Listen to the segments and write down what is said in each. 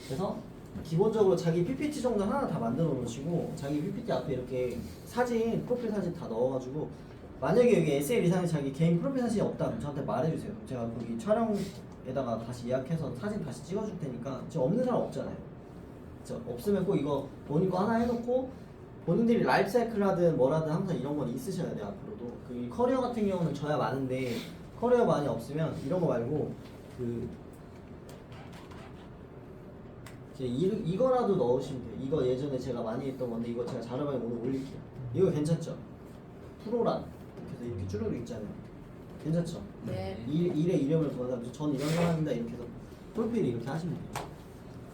그래서 기본적으로 자기 PPT 정도 하나 다 만들어 놓으시고 자기 PPT 앞에 이렇게 사진, 프로필 사진 다 넣어가지고 만약에 여기 SL 이상의 자기 개인 프로필 사진이 없다 그럼 저한테 말해주세요. 제가 거기 촬영에다가 다시 예약해서 사진 다시 찍어줄 테니까 지금 없는 사람 없잖아요. 없으면 꼭 이거 본인 거 하나 해놓고 본인들이 라이프 사이클 하든 뭐라든 항상 이런 건 있으셔야 돼요. 앞으로도 그 커리어 같은 경우는 저야 많은데 커리어 많이 없으면 이런 거 말고 그 이거라도 넣으시면 돼요. 이거 예전에 제가 많이 했던 건데 이거 제가 자료방에 오늘 올릴게요. 이거 괜찮죠? 프로란 그래서 이렇게 줄여도 있잖아요. 괜찮죠? 네. 일의 이름을 보내서 전 이런 사람입니다 이렇게 해서 프로필 이렇게 하시면 돼요.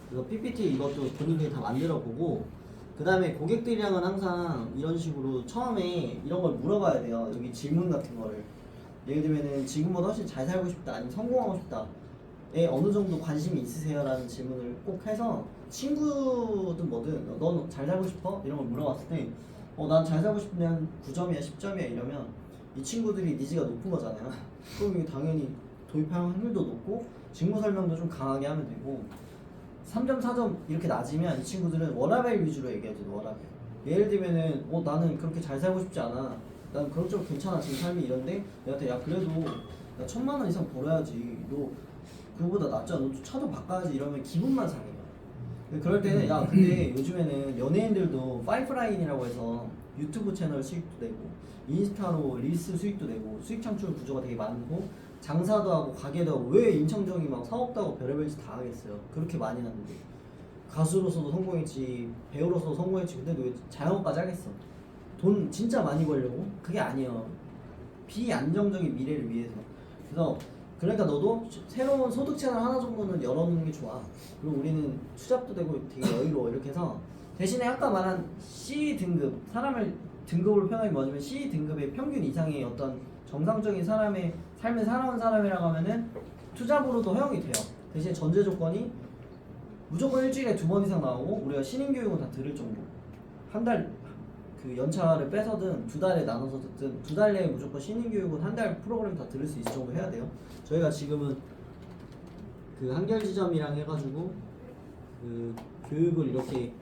그래서 PPT 이것도 본인들이 다 만들어 보고 그 다음에 고객들이랑은 항상 이런 식으로 처음에 이런 걸 물어봐야 돼요. 여기 질문 같은 거를 예를 들면은 지금보다 훨씬 잘 살고 싶다 아니면 성공하고 싶다 에 어느 정도 관심이 있으세요? 라는 질문을 꼭 해서 친구든 뭐든 넌 잘 살고 싶어? 이런 걸 물어봤을 때 난 잘 살고 싶은데 한 9점이야 10점이야 이러면 이 친구들이 니즈가 높은 거잖아요. 그럼 이게 당연히 도입할 확률도 높고 직무 설명도 좀 강하게 하면 되고 3점 4점 이렇게 낮으면 이 친구들은 워라밸 위주로 얘기하죠. 워라밸. 예를 들면은 나는 그렇게 잘 살고 싶지 않아. 난 그런 쪽 괜찮아 지금 삶이 이런데 내가 야 그래도 나 1,000만 원 이상 벌어야지. 너 그거보다 낫잖아. 너 차도 바꿔야지 이러면 기분만 상해요. 그럴 때는 야 근데 요즘에는 연예인들도 파이프라인이라고 해서 유튜브 채널 수익도 내고 인스타로 릴스 수익도 내고 수익 창출 구조가 되게 많고 장사도 하고 가게도 하고 왜 임창정이 막 사업도 하고 별의별 짓 다 하겠어요. 그렇게 많이 하는데 가수로서도 성공했지 배우로서도 성공했지 근데 왜 자영업까지 하겠어. 돈 진짜 많이 벌려고? 그게 아니에요. 비안정적인 미래를 위해서. 그래서 그러니까 너도 새로운 소득 채널 하나 정도는 열어놓는 게 좋아. 그리고 우리는 투잡도 되고 되게 여유로워. 이렇게 해서 대신에 아까 말한 C 등급 사람을 등급으로 표현하기 뭐냐면 C 등급의 평균 이상의 어떤 정상적인 사람의 삶을 살아온 사람이라고 하면은 투잡으로도 허용이 돼요. 대신 전제 조건이 무조건 일주일에 2번 이상 나오고 우리가 신인 교육은 다 들을 정도. 한 달 그 연차를 빼서든 2달에 나눠서 듣든 2달 내에 무조건 신인 교육은 한 달 프로그램 다 들을 수 있을 정도 해야 돼요. 저희가 지금은 그 한결지점이랑 해가지고 그 교육을 이렇게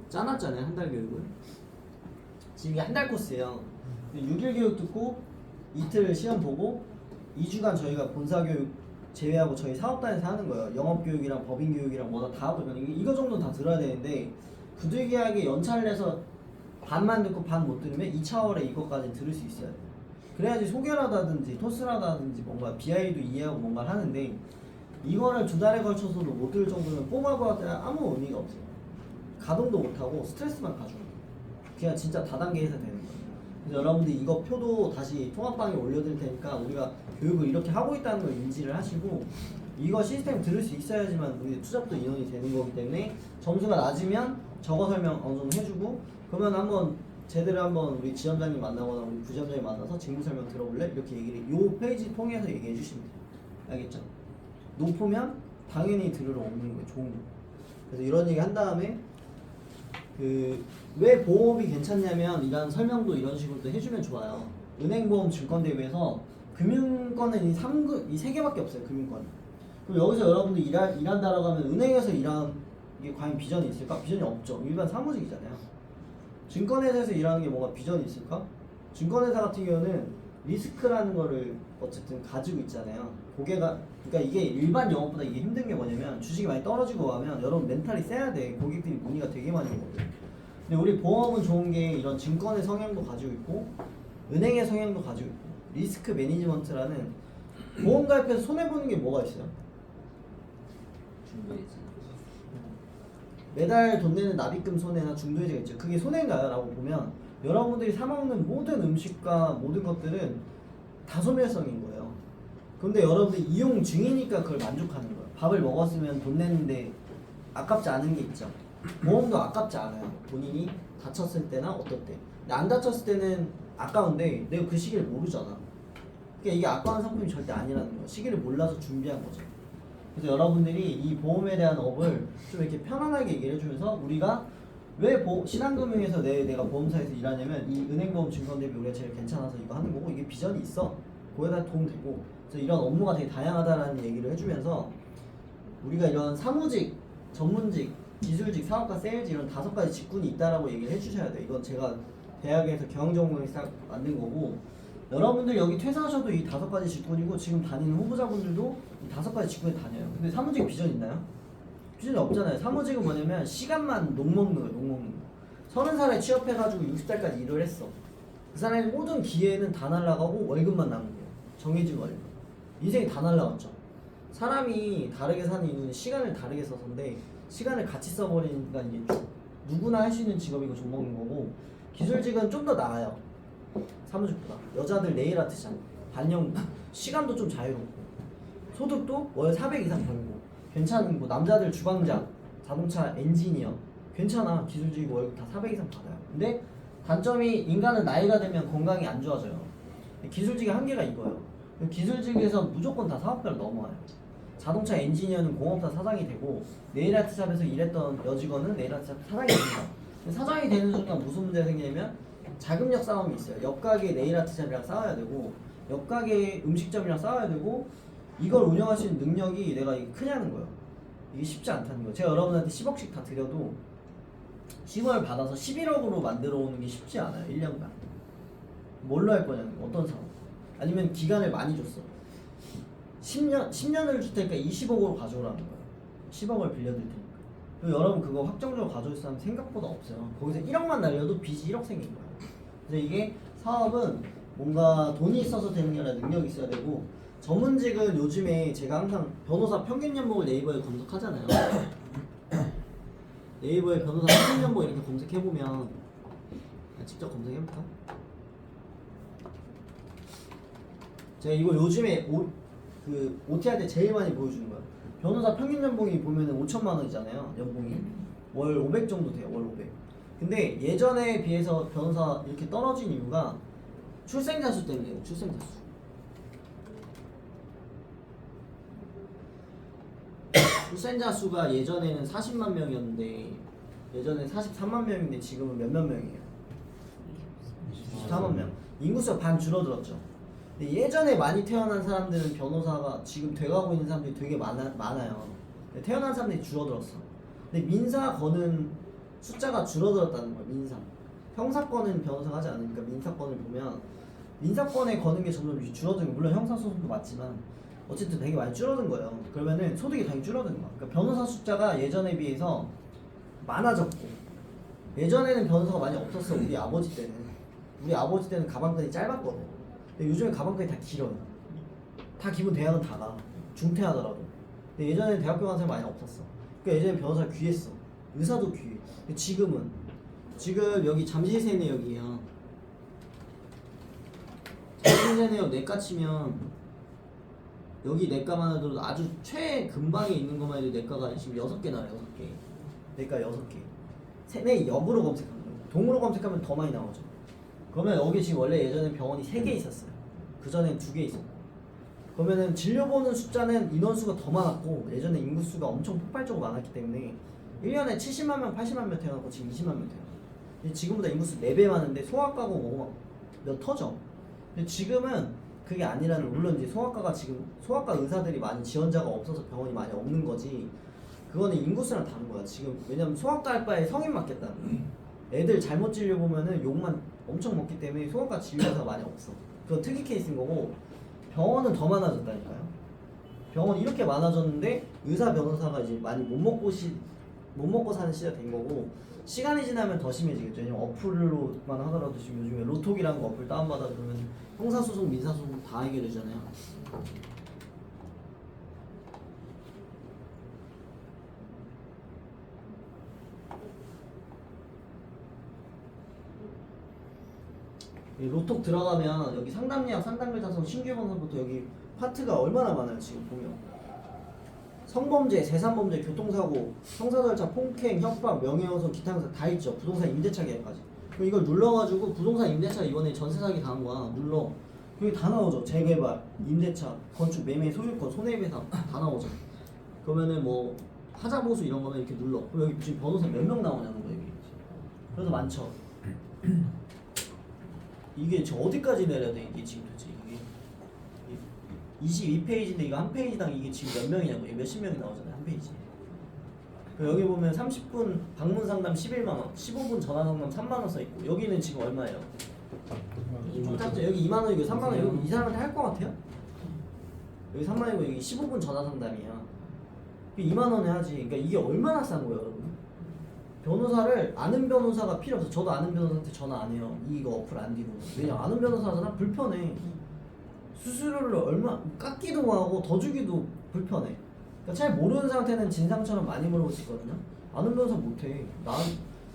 짜놨잖아요. 한 달 교육을. 지금 이게 한 달 코스예요. 6일 교육 듣고 이틀 시험 보고 2주간 저희가 본사 교육 제외하고 저희 사업단에서 하는 거예요. 영업 교육이랑 법인 교육이랑 뭐다 다 하고 이거 정도는 다 들어야 되는데 부득이하게 연차를 내서 반만 듣고 반 못 들으면 2차월에 이것까지 들을 수 있어야 돼요. 그래야지 소개라든지 토스라든지 뭔가 BI도 이해하고 뭔가 하는데 이거를 2달에 걸쳐서도 못 들을 정도면 뽑아봐야 아무 의미가 없어요. 가동도 못하고 스트레스만 가지고 그냥 진짜 다단계에서 되는 거예요. 그래서 여러분들 이거 표도 다시 통합방에 올려드릴 테니까 우리가 교육을 이렇게 하고 있다는 걸 인지를 하시고 이거 시스템 들을 수 있어야지만 우리 투잡도 인원이 되는 거기 때문에 점수가 낮으면 적어 설명 어느 정도 해주고 그러면 한번 제대로 한번 우리 지점장님 만나거나 우리 부지점장님 만나서 직무 설명 들어볼래? 이렇게 얘기를 요 페이지 통해서 얘기해 주시면 돼요. 알겠죠? 높으면 당연히 들으러 오는 게 좋은 거예요. 그래서 이런 얘기 한 다음에 왜 보험이 괜찮냐면 이런 설명도 이런 식으로 또 해주면 좋아요. 은행보험 증권 대비해서 금융권은 이 3급 이 3개밖에 없어요. 금융권. 그럼 여기서 여러분들 일한다라고 하면 은행에서 일하는 게 과연 비전이 있을까? 비전이 없죠. 일반 사무직이잖아요. 증권회사에서 일하는 게 뭔가 비전이 있을까? 증권회사 같은 경우는 리스크라는 거를 어쨌든 가지고 있잖아요. 그러니까 이게 일반 영업보다 이게 힘든 게 뭐냐면 주식이 많이 떨어지고 하면 여러분 멘탈이 세야 돼. 고객들이 문의가 되게 많이 오거든. 근데 우리 보험은 좋은 게 이런 증권의 성향도 가지고 있고 은행의 성향도 가지고 있고 리스크 매니지먼트라는 보험 가입해서 손해보는 게 뭐가 있어요? 매달 돈 내는 납입금 손해나 중도해지가 있죠. 그게 손해인가요? 라고 보면 여러분들이 사 먹는 모든 음식과 모든 것들은 다 소멸성인 거예요. 근데 여러분들이 이용 중이니까 그걸 만족하는 거예요. 밥을 먹었으면 돈 내는데 아깝지 않은 게 있죠. 보험도 아깝지 않아요. 본인이 다쳤을 때나 어떨 때. 근데 안 다쳤을 때는 아까운데 내가 그 시기를 모르잖아. 그러니까 이게 아까운 상품이 절대 아니라는 거예요. 시기를 몰라서 준비한 거죠. 그래서 여러분들이 이 보험에 대한 업을 좀 이렇게 편안하게 얘기를 해주면서 우리가 왜 신한금융에서 내가 보험사에서 일하냐면 이 은행보험 증권 대비 우리가 제일 괜찮아서 이거 하는 거고 이게 비전이 있어. 거기다 도움되고 그래서 이런 업무가 되게 다양하다라는 얘기를 해주면서 우리가 이런 사무직 전문직, 기술직, 사업가, 세일즈 이런 5가지 직군이 있다라고 얘기를 해주셔야 돼요. 이건 제가 대학에서 경영전공을 싹 만든 거고, 여러분들 여기 퇴사하셔도 이 5가지 직군이고 지금 다니는 후보자분들도 이 5가지 직군에 다녀요. 근데 사무직 비전 있나요? 비전이 없잖아요. 사무직은 뭐냐면 시간만 녹먹는 거예요. 녹먹는 거. 30살에 취업해가지고 60살까지 일을 했어. 그 사람의 모든 기회는 다 날라가고 월급만 남은 거예요. 정해진 월급. 인생이 다 날라갔죠. 사람이 다르게 사는 이유는 시간을 다르게 써서인데, 시간을 같이 써버리니까 이게 누구나 할 수 있는 직업이고 종목인 거고, 기술직은 좀 더 나아요. 사무직보다. 여자들 네일 아트장, 반영, 시간도 좀 자유롭고, 소득도 월 400 이상 벌고, 괜찮은 거. 남자들 주방장, 자동차 엔지니어, 괜찮아. 기술직이고 월급 다 400 이상 받아요. 근데 단점이 인간은 나이가 들면 건강이 안 좋아져요. 기술직의 한계가 이거예요. 기술직에서 무조건 다 사업가를 넘어와요. 자동차 엔지니어는 공업사 사장이 되고, 네일아트샵에서 일했던 여직원은 네일아트샵 사장이 됩니다. 사장이 되는 순간 무슨 문제가 생기냐면 자금력 싸움이 있어요. 옆가게 네일아트샵이랑 싸워야 되고, 옆가게 음식점이랑 싸워야 되고, 이걸 운영할 수 있는 능력이 내가 이게 크냐는 거예요. 이게 쉽지 않다는 거예요. 제가 여러분한테 10억씩 다 드려도 10억을 받아서 11억으로 만들어 오는 게 쉽지 않아요. 1년간. 뭘로 할 거냐는 거예요. 어떤 사업. 아니면 기간을 많이 줬어. 10년을 줄 테니까 20억으로 가져오라는 거예요. 10억을 빌려드릴 테니까. 그리고 여러분 그거 확정적으로 가져올 사람 생각보다 없어요. 거기서 1억만 날려도 빚이 1억 생긴 거예요. 그래서 이게 사업은 뭔가 돈이 있어서 되는 게 아니라 능력이 있어야 되고, 전문직은 요즘에 제가 항상 변호사 평균 연봉을 네이버에 검색하잖아요. 네이버에 변호사 평균 연봉 이렇게 검색해보면, 직접 검색해볼까? 제가 이거 요즘에 OT 할 때 제일 많이 보여주는 거예요. 변호사 평균 연봉이 보면은 5천만 원이잖아요. 연봉이 월 500 정도 돼요. 월 500. 근데 예전에 비해서 변호사 이렇게 떨어진 이유가 출생자 수 때문이에요. 출생자 수. 출생자 수가 예전에는 40만 명이었는데, 예전에 43만 명인데 지금은 몇몇 명이에요? 24만 명. 인구수가 반 줄어들었죠. 근데 예전에 많이 태어난 사람들은 변호사가 지금 돼가고 있는 사람들이 되게 많아요. 태어난 사람들이 줄어들었어. 근데 민사 거는 숫자가 줄어들었다는 거예요. 민사. 형사권은 변호사가 하지 않으니까 민사권을 보면 민사권에 거는 게 점점 줄어든 거. 물론 형사소송도 맞지만 어쨌든 되게 많이 줄어든 거예요. 그러면은 소득이 당연히 줄어든 거야. 그러니까 변호사 숫자가 예전에 비해서 많아졌고, 예전에는 변호사가 많이 없었어. 우리 아버지 때는. 우리 아버지 때는 가방끈이 짧았거든. 근데 요즘에 가방끈이 다 길어요. 다 기본 대학은 다 가. 중퇴하더라도. 근데 예전에는 대학교 가는 사람이 많이 없었어. 그러니까 예전에 변호사가 귀했어. 의사도 귀해. 근데 지금 여기 잠실세내역이에요. 잠실세내역 내과 치면 여기 내과만 해도 아주 최근방에 있는 것만 해도 내과가 지금 6개 나와요. 6개. 내과 6개. 세내역으로 검색하면 돼요. 동으로 검색하면 더 많이 나오죠. 그러면 여기 지금 원래 예전에 병원이 3개 있었어요. 그 전엔 2개 있었고. 그러면은 진료보는 숫자는 인원수가 더 많았고, 예전에 인구수가 엄청 폭발적으로 많았기 때문에 1년에 70만 명, 80만 명 태어나고 지금 20만 명 태어나요. 지금보다 인구수 4배 많은데 소아과고 뭐고 몇 터져. 근데 지금은 그게 아니라는, 물론 이제 소아과 의사들이 많이 지원자가 없어서 병원이 많이 없는 거지, 그거는 인구수랑 다른 거야. 지금 왜냐면 소아과 할 바에 성인 맞겠다는 거야. 애들 잘못 진료 보면은 욕만 엄청 먹기 때문에 소아과 진료사가 많이 없어. 그건 특이 케이스인 거고, 병원은 더 많아졌다니까요. 병원 이렇게 많아졌는데 의사 변호사가 이제 많이 못 먹고 사는 시대가 된 거고, 시간이 지나면 더 심해지겠죠. 왜냐면 어플로만 하더라도 지금 요즘에 로톡이라는 거 어플 다운받아 그러면 형사소송, 민사소송 다 해결되잖아요. 로톡 들어가면 여기 상담예약, 상담글 작성, 신규 번호부터 여기 파트가 얼마나 많아요. 지금 보면 성범죄, 재산범죄, 교통사고, 형사절차, 폭행, 협박, 명예훼손, 기타 형사 다 있죠. 부동산 임대차 계약까지. 그럼 이걸 눌러가지고 부동산 임대차 이번에 전세 사기 당한 거야. 눌러. 여기 다 나오죠. 재개발, 임대차, 건축, 매매, 소유권, 손해배상 다 나오죠. 그러면은 뭐 하자보수 이런 거는 이렇게 눌러. 그럼 여기 지금 변호사 몇 명 나오냐는 거예요. 이게. 그래서 많죠. 이게 저 어디까지 내려야 돼? 이게 지금 도대체 이게 22페이지인데 이거 한 페이지당 이게 지금 몇 명이냐고. 몇십 명이 나오잖아요. 한 페이지. 여기 보면 30분 방문 상담 11만 원, 15분 전화 상담 3만 원 써 있고 여기는 지금 얼마예요? 여기 2만 원이고 3만 원 여기 이 사람한테 할 것 같아요? 여기 3만 원이고 여기 15분 전화 상담이야. 2만 원 해야지. 그러니까 이게 얼마나 싼 거예요, 여러분? 변호사를 아는 변호사가 필요 없어. 저도 아는 변호사한테 전화 안 해요. 이거 어플 안 뒤로. 왜냐 아는 변호사잖아. 불편해. 수수료를 얼마 깎기도 하고 더 주기도 불편해. 그러니까 잘 모르는 상태는 진상처럼 많이 물어볼 수 있거든요. 아는 변호사 못해.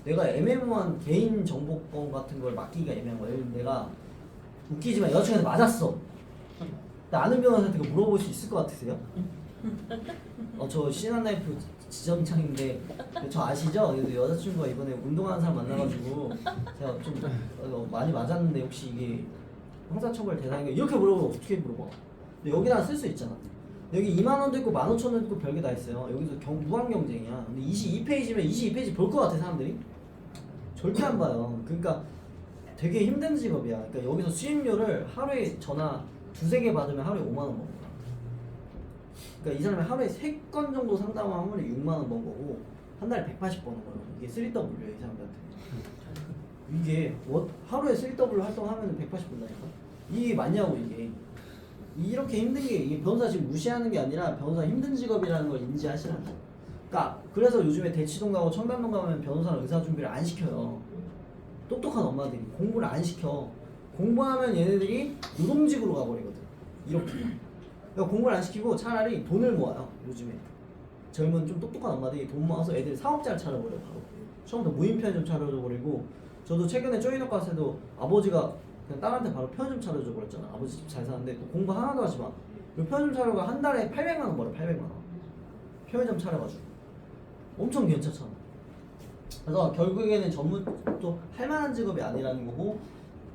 내가 애매모호한 개인 정보권 같은 걸 맡기기가 애매한 거예요. 예를 들면 내가 웃기지만 여자친구한테 맞았어. 나 아는 변호사한테 그거 물어볼 수 있을 것 같으세요? 저 신한라이프 지점장인데 저 아시죠? 여자친구가 이번에 운동하는 사람 만나가지고 제가 좀 많이 맞았는데 혹시 이게 형사처벌 대상인가 이렇게 물어보면 어떻게 물어봐? 근데 여기다 쓸 수 있잖아. 여기 2만 원도 있고 15,000원도 있고 별게 다 있어요. 여기서 무한 경쟁이야. 근데 22페이지면 22페이지 볼 것 같아 사람들이? 절대 안 봐요. 그러니까 되게 힘든 직업이야. 그러니까 여기서 수임료를 하루에 전화 2-3개 받으면 하루에 5만 원 먹는 거야. 그러니까 이 사람이 하루에 3건 정도 상담을 하면 6만 원 번 거고 한 달에 180 버는 거예요. 이게 3W예요, 이 사람들한테. 이게 하루에 3W 활동하면 180 번다니까. 이게 맞냐고 이게. 이렇게 힘든 게 이게 변호사 지금 무시하는 게 아니라 변호사 힘든 직업이라는 걸 인지하시라는 거예요. 그러니까 그래서 요즘에 대치동 가고 청담동 가면 변호사는 의사 준비를 안 시켜요. 똑똑한 엄마들이 공부를 안 시켜. 공부하면 얘네들이 노동직으로 가버리거든. 이렇게. 그러니까 공부를 안 시키고 차라리 돈을 모아요. 요즘에 젊은 좀 똑똑한 엄마들이 돈 모아서 애들이 사업자를 차려버려요. 바로 처음부터 무인 편의점 차려줘버리고. 저도 최근에 쪼이너 갔을 때도 아버지가 그냥 딸한테 바로 편의점 차려줘 버렸잖아. 아버지 집 잘 사는데 또 공부 하나도 하지 마. 그리고 편의점 차려가 한 달에 800만 원 벌어. 800만 원 편의점 차려가지고 엄청 괜찮잖아. 그래서 결국에는 전문 또 할만한 직업이 아니라는 거고,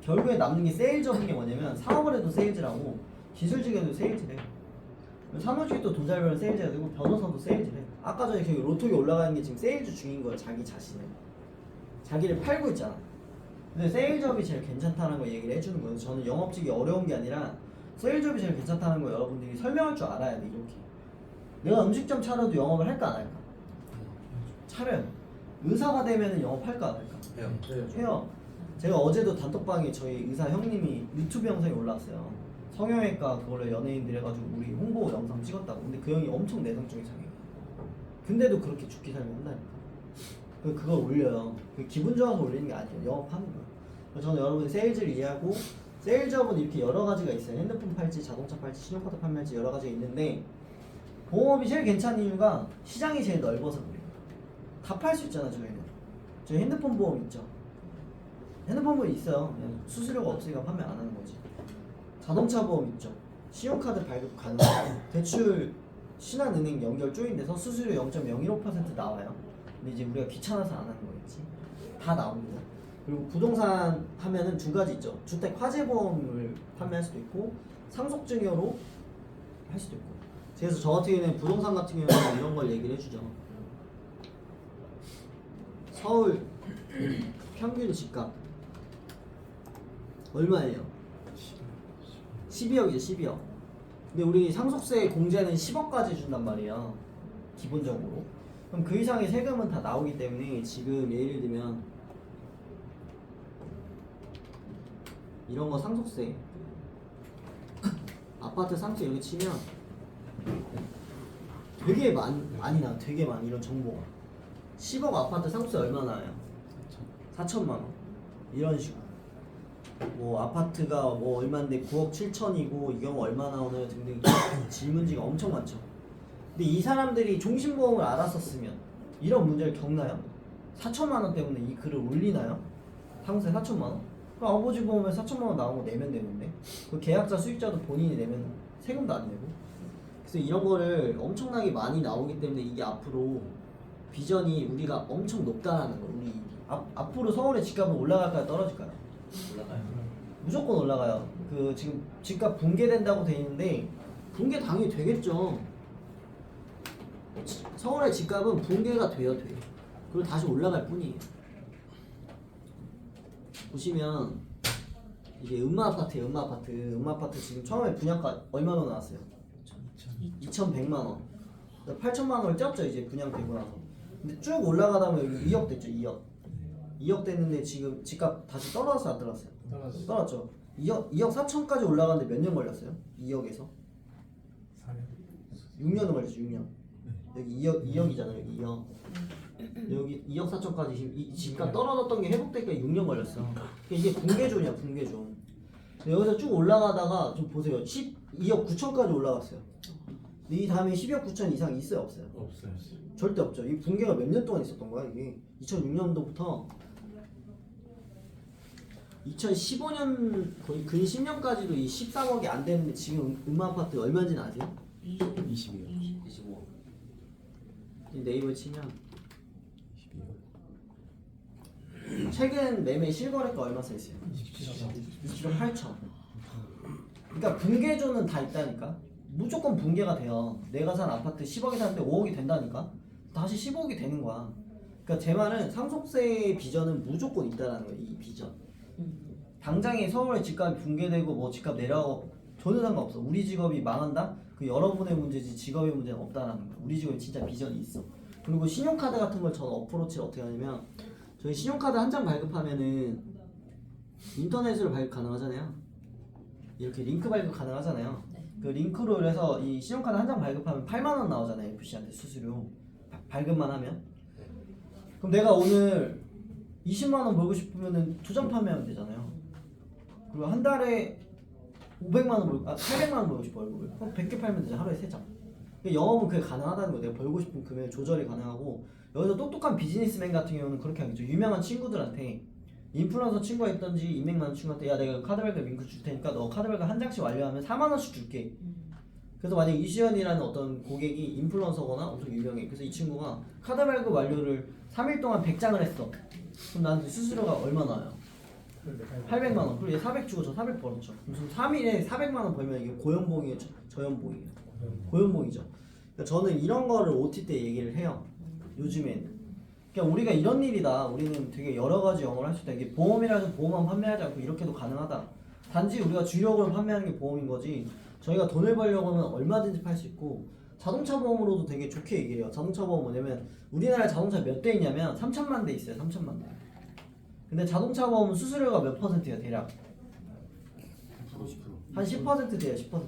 결국에 남는 게 세일즈업인 게 뭐냐면 사업을 해도 세일즈라고 기술직에도 세일즈래. 사무직도 돈 잘 벌면 세일즈가 되고 변호사도 세일즈래. 아까 전에 그 로톡이 올라가는 게 지금 세일즈 중인 거야. 자기 자신을 자기를 팔고 있잖아. 근데 세일즈업이 제일 괜찮다는 거 얘기를 해주는 거예요. 저는 영업직이 어려운 게 아니라 세일즈업이 제일 괜찮다는 거 여러분들이 설명할 줄 알아야 돼. 이렇게 내가 음식점 차려도 영업을 할까 안 할까? 차려요. 의사가 되면 영업할까 안 할까? 해요. 제가 어제도 단톡방에 저희 의사 형님이 유튜브 영상이 올라왔어요. 성형외과 그걸로 연예인들 해가지고 우리 홍보 영상 찍었다고. 근데 그 형이 엄청 내성적인 장애인. 근데도 그렇게 죽기 살기 한다니까. 그걸 올려요. 기분 좋아서 올리는 게 아니에요. 영업하는 거예요. 저는 여러분이 세일즈를 이해하고, 세일즈업은 이렇게 여러 가지가 있어요. 핸드폰 팔지, 자동차 팔지, 신용카드 판매할지 여러 가지가 있는데, 보험업이 제일 괜찮은 이유가 시장이 제일 넓어서 그래요. 다 팔 수 있잖아. 저희 핸드폰 보험 있죠. 핸드폰 보험 있어요. 그냥 수수료가 없으니까 판매 안 하는 거지. 자동차 보험 있죠. 신용카드 발급 가능하고 대출 신한은행 연결 조인돼서 수수료 0.015% 나와요. 근데 이제 우리가 귀찮아서 안 하는 거겠지. 다 나옵니다. 그리고 부동산 하면은 2가지 있죠. 주택 화재 보험을 판매할 수도 있고 상속증여로 할 수도 있고. 그래서 저 같은 경우는 부동산 같은 경우는 이런 걸 얘기를 해주죠. 서울 평균 집값 얼마예요? 12억이죠. 12억. 근데 우리 상속세 공제는 10억까지 준단 말이에요. 기본적으로. 그럼 그 이상의 세금은 다 나오기 때문에 지금 예를 들면 이런 거 상속세 아파트 상속세 이렇게 치면 되게 많이 나와. 되게 많이 이런 정보가. 10억 아파트 상속세 얼마 나와요? 4천만 원. 이런 식으로. 뭐 아파트가 뭐 얼마인데 9억 7천이고 이 경우 얼마 나오나요 등등 질문지가 엄청 많죠. 근데 이 사람들이 종신보험을 알았었으면 이런 문제를 겪나요? 4천만 원 때문에 이 글을 올리나요? 상세 4천만 원? 그럼 아버지 보험에 4천만 원 나온 거 내면 되는데 그 계약자 수익자도 본인이 내면 세금도 안 내고. 그래서 이런 거를 엄청나게 많이 나오기 때문에 이게 앞으로 비전이 우리가 엄청 높다라는 거. 우리 앞으로 서울의 집값은 올라갈까요? 떨어질까요? 올라가요. 무조건 올라가요. 그 지금 집값 붕괴된다고 돼 있는데 붕괴 당연히 되겠죠. 서울의 집값은 붕괴가 돼요, 돼. 그리고 다시 올라갈 뿐이에요. 보시면 이게 음마아파트예요. 음마아파트 지금 처음에 분양가 얼마나 나왔어요? 2,100만 원. 8천만 원을 쪘죠. 이제 분양되고 나서. 근데 쭉 올라가다 보면 여기 2억 됐죠. 2억 됐는데 지금 집값 다시 떨어졌어요 안 떨어졌어요? 떨어졌죠. 2억 4천까지 올라가는데 몇 년 걸렸어요? 2억에서 6년은 걸렸죠. 6년. 여기 2억이잖아요. 여기 2억. 여기 2억 4천까지 이 집값 떨어졌던 게 회복되기까 6년 걸렸어. 그러니까 이게 붕괴존이야, 붕괴존. 여기서 쭉 올라가다가 좀 보세요. 12억 9천까지 올라갔어요. 이 다음에 12억 9천 이상 있어요, 없어요? 없어요. 절대 없죠. 이 붕괴가 몇 년 동안 있었던 거야, 이게. 2006년도부터 2015년 거의 근 10년까지도 이 13억이 안 되는데 지금 아파트 얼마인지는 아세요? 22억. 25억. 네이버에 치면 22억. 최근 매매 실거래가 얼마 써 있어요? 27억 8천. 그러니까 붕괴존은 다 있다니까. 무조건 붕괴가 돼요. 내가 산 아파트 10억에 샀는데 5억이 된다니까. 다시 15억이 되는 거야. 그러니까 제 말은 상속세의 비전은 무조건 있다라는 거예요. 이 비전. 당장에 서울의 집값이 붕괴되고 뭐 집값 내려가고 전혀 상관없어. 우리 직업이 망한다? 그 여러분의 문제지 직업의 문제는 없다라는 거야. 우리 직업에 진짜 비전이 있어. 그리고 신용카드 같은 걸 저는 어프로치를 어떻게 하냐면 저희 신용카드 한 장 발급하면은 인터넷으로 발급 가능하잖아요. 이렇게 링크 발급 가능하잖아요. 그 링크로 해서 이 신용카드 한 장 발급하면 8만 원 나오잖아요. FC한테 수수료 발급만 하면. 그럼 내가 오늘 20만 원 벌고 싶으면은 2장 판매하면 되잖아요. 그리고 한 달에 500만 원 벌고 800만 원 벌고 싶어 월급을. 그럼 100개 팔면 되잖아. 하루에 3장. 그러니까 영업은 그게 가능하다는 거예요. 내가 벌고 싶은 금액 조절이 가능하고 여기서 똑똑한 비즈니스맨 같은 경우는 그렇게 하겠죠. 유명한 친구들한테 인플루언서 친구가 있던지 인맥 많은 친구한테 야 내가 카드 발급 링크 줄 테니까 너 카드 발급 한 장씩 완료하면 4만 원씩 줄게. 그래서 만약 이시연이라는 어떤 고객이 인플루언서거나 엄청 유명해. 그래서 이 친구가 카드 발급 완료를 3일 동안 100장을 했어. 그럼 나한테 수수료가 얼마 나와요? 800만 원. 그리고 얘 400 주고 저 400 벌었죠. 무슨 3일에 400만 원 벌면 이게 고연봉이에요, 저연봉이에요? 고연봉이죠. 그러니까 저는 이런 거를 OT 때 얘기를 해요. 요즘에는. 그러니까 우리가 이런 일이다. 우리는 되게 여러 가지 영어를 할 수 있다. 이게 보험이라서 보험만 판매하지 않고 이렇게도 가능하다. 단지 우리가 주력으로 판매하는 게 보험인 거지. 저희가 돈을 벌려고 하면 얼마든지 팔 수 있고 자동차 보험으로도 되게 좋게 얘기해요. 자동차 보험 뭐냐면 우리나라에 자동차 몇 대 있냐면 3천만 대 있어요. 3천만 대. 근데 자동차 보험은 수수료가 몇 퍼센트예요, 대략? 한 10% 돼요, 10%.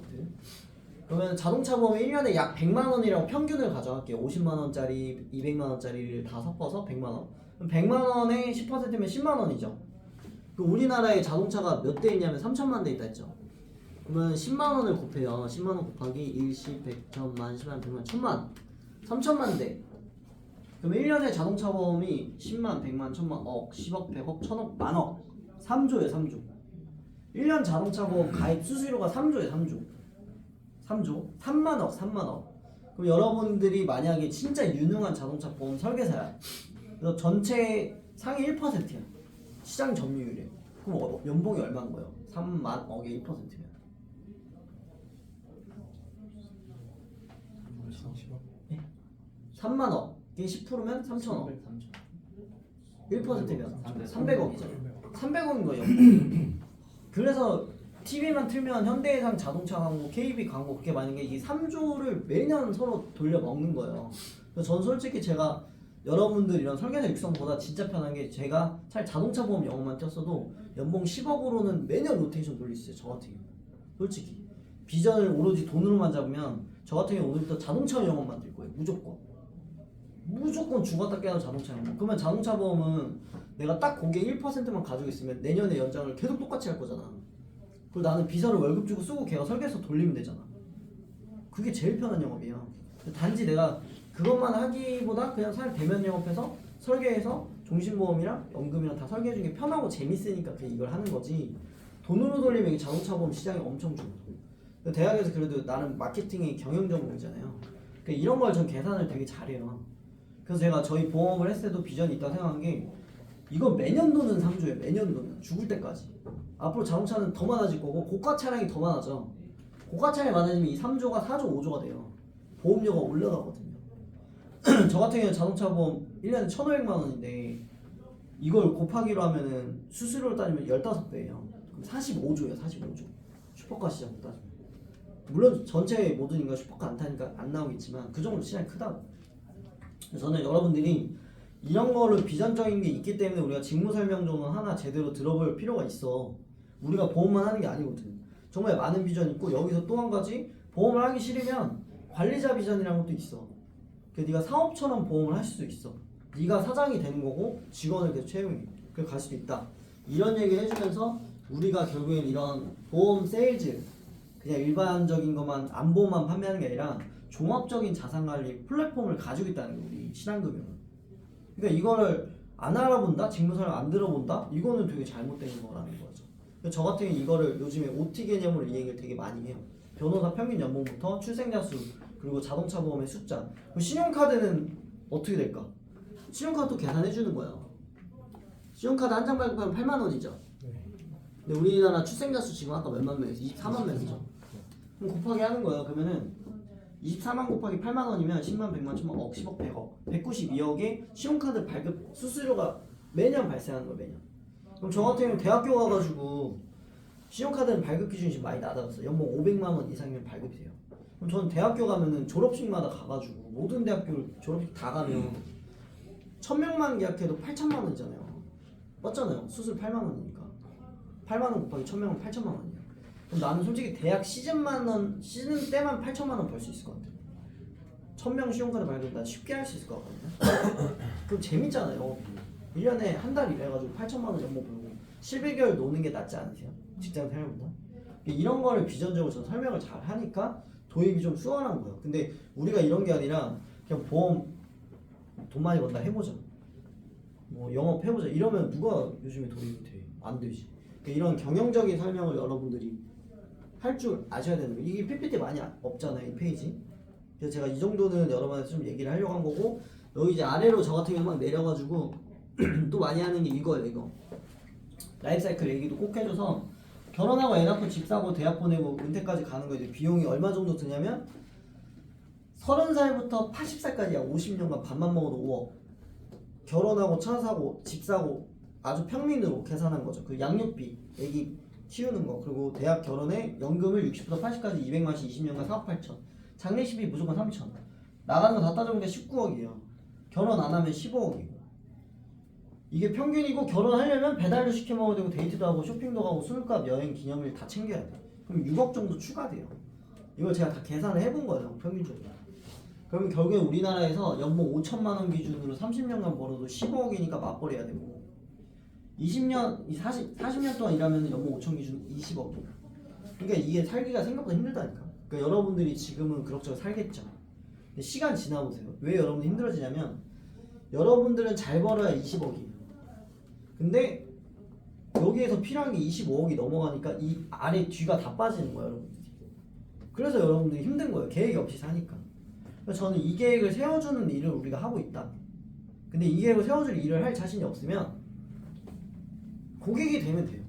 그러면 자동차 보험 1년에 약 100만 원이라고 평균을 가져갈게요. 50만 원짜리, 200만 원짜리를 다 섞어서 100만 원. 그럼 100만 원에 10%면 10만 원이죠. 그럼 우리나라에 자동차가 몇 대 있냐면 3천만 대 있다 했죠. 그러면 10만 원을 곱해요. 10만 원 곱하기 1, 10, 100, 1000만, 10만, 100만, 1000만. 3천만 대. 그럼 1년에 자동차 보험이 10만, 100만, 1000만, 억, 10억, 100억, 1000억, 만억. 3조예요, 3조. 1년 자동차 보험 가입 수수료가 3조예요, 3조. 3조? 3만억, 3만억. 그럼 여러분들이 만약에 진짜 유능한 자동차 보험 설계사야. 그래서 전체 상위 1%야. 시장 점유율이에요. 그럼 연봉이 얼마인 거예요? 3만억의 1%면. 3만억. 이게 10%면 3천억. 1%면 300억이죠. 300억인 거예요. 그래서 TV만 틀면 현대해상 자동차 광고, KB 광고 그게 만약에 이 3조를 매년 서로 돌려 먹는 거예요. 그래서 전 솔직히 제가 여러분들 이런 설계사 육성보다 진짜 편한 게 제가 차라리 자동차 보험 영업만 뛰었어도 연봉 10억으로는 매년 로테이션 돌릴 수 있어요. 저 같은 경우. 솔직히. 비전을 오로지 돈으로만 잡으면 저 같은 경우 오늘부터 자동차 영업만 뛸 거예요. 무조건 죽었다 깨어난 자동차 영업. 그러면 자동차 보험은 내가 딱 고객 1%만 가지고 있으면 내년에 연장을 계속 똑같이 할 거잖아. 그리고 나는 비서를 월급 주고 쓰고 걔가 설계해서 돌리면 되잖아. 그게 제일 편한 영업이야. 단지 내가 그것만 하기보다 그냥 차라리 대면 영업해서 설계해서 종신보험이랑 연금이랑 다 설계해준 게 편하고 재밌으니까 그냥 이걸 하는 거지. 돈으로 돌리면 이게 자동차 보험 시장이 엄청 좋아. 대학에서 그래도 나는 마케팅이 경영 전공이잖아요. 그러니까 이런 걸 전 계산을 되게 잘해요. 그래서 제가 저희 보험을 했을 때도 비전이 있다고 생각한 게 이거 매년 도는 3조예요. 매년 도는 죽을 때까지. 앞으로 자동차는 더 많아질 거고 고가 차량이 더 많아져. 고가 차량이 많아지면 이 3조가 4조, 5조가 돼요. 보험료가 올라가거든요. 저 같은 경우는 자동차 보험 1년에 1,500만 원인데 이걸 곱하기로 하면은 수수료를 따지면 15배예요. 그럼 45조예요. 45조. 슈퍼카 시장 따지면. 물론 전체 모든 인간 슈퍼카 안 타니까 안 나오겠지만 그 정도로 시장이 크다고. 저는 여러분들이 이런 거를 비전적인 게 있기 때문에 우리가 직무 설명서는 하나 제대로 들어볼 필요가 있어. 우리가 보험만 하는 게 아니거든. 정말 많은 비전이 있고 여기서 또 한 가지 보험을 하기 싫으면 관리자 비전이라는 것도 있어. 그러니까 네가 사업처럼 보험을 할 수도 있어. 네가 사장이 되는 거고 직원을 계속 채용해. 그래 갈 수도 있다. 이런 얘기를 해주면서 우리가 결국엔 이런 보험 세일즈 그냥 일반적인 것만 안보험만 판매하는 게 아니라 종합적인 자산관리 플랫폼을 가지고 있다는 거 우리 신한금융은. 그러니까 이거를 안 알아본다? 직무설명 안 들어본다? 이거는 되게 잘못된 거라는 거죠. 저 같은 경우는 이거를 요즘에 OT 개념으로 이 얘기를 되게 많이 해요. 변호사 평균 연봉부터 출생자 수 그리고 자동차 보험의 숫자. 신용카드는 어떻게 될까? 신용카드도 계산해 주는 거예요. 신용카드 한 장 발급하면 8만 원이죠. 근데 우리나라 출생자 수 지금 아까 몇만 명이죠? 24만 명이죠. 그럼 곱하기 하는 거예요. 그러면은 24만 곱하기 8만 원이면 10만, 100만, 1000만, 억, 10억, 100억 192억의 신용카드 발급 수수료가 매년 발생하는 거예요. 매년. 그럼 저 같은 경우는 대학교 가가지고 신용카드는 발급 기준이 지금 많이 낮아졌어요. 연봉 500만 원 이상이면 발급이 돼요. 그럼 저는 대학교 가면은 졸업식마다 가가지고 모든 대학교를 졸업식 다 가면 1000명만 계약해도 8천만 원이잖아요. 맞잖아요. 수술 8만 원이니까 8만 원 곱하기 1000명은 8천만 원이에요. 그럼 나는 솔직히 대학 시즌 때만 8천만 원 벌 수 있을 것 같아요. 1000명 신용카드 발급 난 쉽게 할 수 있을 것 같거든요. 그럼 재밌잖아요. 1년에 한 달 일해가지고 8천만 원 연봉 벌고 7개월 노는 게 낫지 않으세요? 직장 생활보다. 이런 거를 비전적으로 전 설명을 잘 하니까 도입이 좀 수월한 거예요. 근데 우리가 이런 게 아니라 그냥 보험 돈 많이 번다 해보자. 뭐 영업 해보자. 이러면 누가 요즘에 도입이 돼? 안 되지. 이런 경영적인 설명을 여러분들이 할 줄 아셔야 되는 거예요. 이게 PPT 많이 없잖아요, 이 페이지. 그래서 제가 이 정도는 여러분한테 좀 얘기를 하려고 한 거고, 여기 이제 아래로 저 같은 경우 막 내려가지고 또 많이 하는 게 이거예요, 이거. 라이프사이클 얘기도 꼭 해줘서 결혼하고 애 낳고 집 사고 대학 보내고 은퇴까지 가는 거에 비용이 얼마 정도 드냐면 30살부터 80살까지 약 50년간 밥만 먹어도 5억. 결혼하고 차 사고 집 사고 아주 평민으로 계산한 거죠. 그 양육비, 애기 키우는 거, 그리고 대학 결혼에 연금을 60부터 80까지 200만씩 20년간 4억 8천. 장례식비 무조건 3천. 나가는 거 다 따져보니까 19억이에요. 결혼 안 하면 15억이고. 이게 평균이고 결혼하려면 배달도 시켜 먹어야 되고 데이트도 하고 쇼핑도 가고 술값, 여행, 기념일 다 챙겨야 돼. 그럼 6억 정도 추가돼요. 이걸 제가 다 계산을 해본 거예요, 평균적으로. 그러면 결국에 우리나라에서 연봉 5천만 원 기준으로 30년간 벌어도 15억이니까 맞벌이해야 되고 40년 동안 일하면 연봉 5천 기준 20억이에요. 그러니까 이게 살기가 생각보다 힘들다니까. 그러니까 여러분들이 지금은 그럭저럭 살겠죠. 근데 시간 지나보세요. 왜 여러분이 힘들어지냐면 여러분들은 잘 벌어야 20억이에요. 근데 여기에서 필요한 게 25억이 넘어가니까 이 아래 뒤가 다 빠지는 거예요, 여러분들이. 그래서 여러분들이 힘든 거예요. 계획이 없이 사니까. 그래서 저는 이 계획을 세워주는 일을 우리가 하고 있다. 근데 이 계획을 세워줄 일을 할 자신이 없으면 고객이 되면 돼요.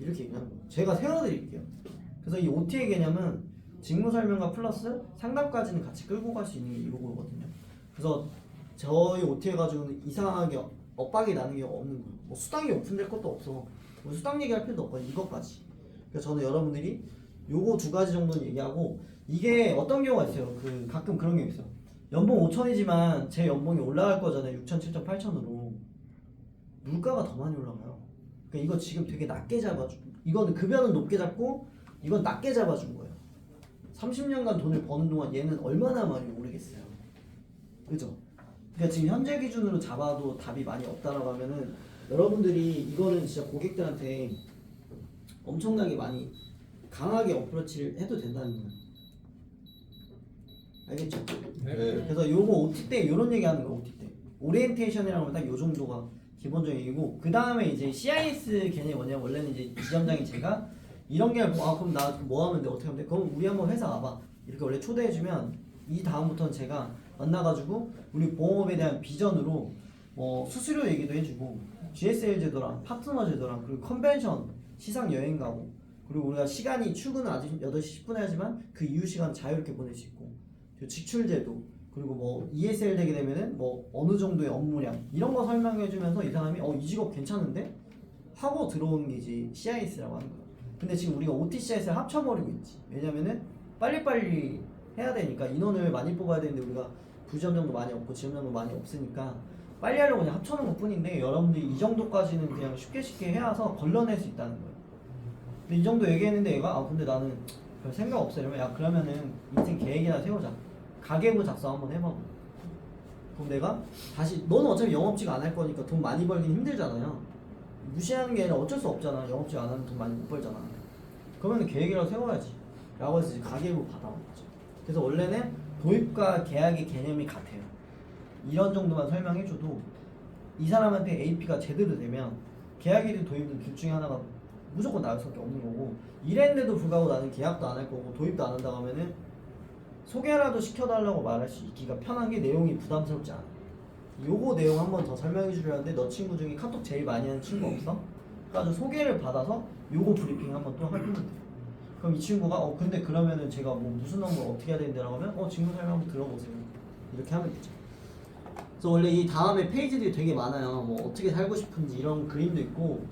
이렇게 얘기하는 거예요. 제가 세워드릴게요. 그래서 이 OT의 개념은 직무 설명과 플러스 상담까지는 같이 끌고 갈 수 있는 게 이거거든요. 그래서 저희 OT 해가지고는 이상하게 엇박이 나는 게 없는 거예요. 뭐 수당이 오픈될 것도 없어. 뭐 수당 얘기할 필요도 없고 이것까지. 그래서 저는 여러분들이 요거 두 가지 정도는 얘기하고 이게 어떤 경우가 있어요. 그 가끔 그런 게 있어요. 연봉 5천이지만 제 연봉이 올라갈 거잖아요. 6천, 7천, 8천으로. 물가가 더 많이 올라가요. 그러니까 이거 지금 되게 낮게 잡아주고 이거는 급여는 높게 잡고 이건 낮게 잡아준 거예요. 30년간 돈을 버는 동안 얘는 얼마나 많이 오르겠어요. 그죠? 그러니까 지금 현재 기준으로 잡아도 답이 많이 없다라고 하면은 여러분들이 이거는 진짜 고객들한테 엄청나게 많이 강하게 어프로치를 해도 된다는 거예요. 알겠죠? 네. 그래서 요거 OT 때 요런 얘기 하는 거예요. OT 때 오리엔테이션이라고 하면 딱 요 정도가 기본적인 얘기고 그 다음에 이제 CIS 개념이 뭐냐면 원래는 이제 지점장이 제가 이런 게 그럼 나 뭐 하면 돼? 어떻게 하면 돼? 그럼 우리 한번 회사 와봐. 이렇게 원래 초대해주면 이 다음부터는 제가 만나가지고 우리 보험업에 대한 비전으로 뭐 수수료 얘기도 해주고 GSL 제도랑 파트너 제도랑 그리고 컨벤션 시상 여행 가고 그리고 우리가 시간이 출근은 아직 8시 10분에 하지만 그 이후 시간 자유롭게 보낼 수 있고 직출 제도 그리고 뭐 ESL 되게 되면은 뭐 어느 정도의 업무량 이런 거 설명해주면서 이 사람이 이 직업 괜찮은데? 하고 들어오는 게 이제 CIS라고 하는 거예요. 근데 지금 우리가 OT CIS를 합쳐버리고 있지. 왜냐면은 빨리빨리 해야 되니까 인원을 많이 뽑아야 되는데 우리가 부지점정도 많이 없고 지점장도 많이 없으니까 빨리 하려고 그냥 합쳐놓은 것 뿐인데 여러분들이 이 정도까지는 그냥 쉽게 해와서 걸러낼 수 있다는 거예요. 근데 이 정도 얘기했는데 얘가 근데 나는 별 생각 없어 이러면 야 그러면은 인생 계획이나 세우자. 가계부 작성 한번 해봐. 그럼 내가 다시 너는 어차피 영업직 안 할 거니까 돈 많이 벌긴 힘들잖아요. 무시하는 게 아니라 어쩔 수 없잖아. 영업직 안 하면 돈 많이 못 벌잖아. 그러면 계획이라도 세워야지 라고 해서 이제 가계부 받아봤죠. 그래서 원래는 도입과 계약의 개념이 같아요. 이런 정도만 설명해줘도 이 사람한테 AP가 제대로 되면 계약이든 도입이든 둘 중에 하나가 무조건 나을 수밖에 없는 거고 이랬는데도 불구하고 나는 계약도 안 할 거고 도입도 안 한다고 하면은 소개라도 시켜달라고 말할 수 있기가 편한 게 내용이 부담스럽지 않아. 요거 내용 한번 더 설명해 주려는데 너 친구 중에 카톡 제일 많이 하는 친구 없어? 그래가지고 소개를 받아서 요거 브리핑 한번 또 해주면 돼. 그럼 이 친구가 근데 그러면은 제가 뭐 무슨 업무 어떻게 해야 되는데라고 하면 친구 설명 한번 들어보세요. 이렇게 하면 되죠. 그래서 원래 이 다음에 페이지들이 되게 많아요. 뭐 어떻게 살고 싶은지 이런 그림도 있고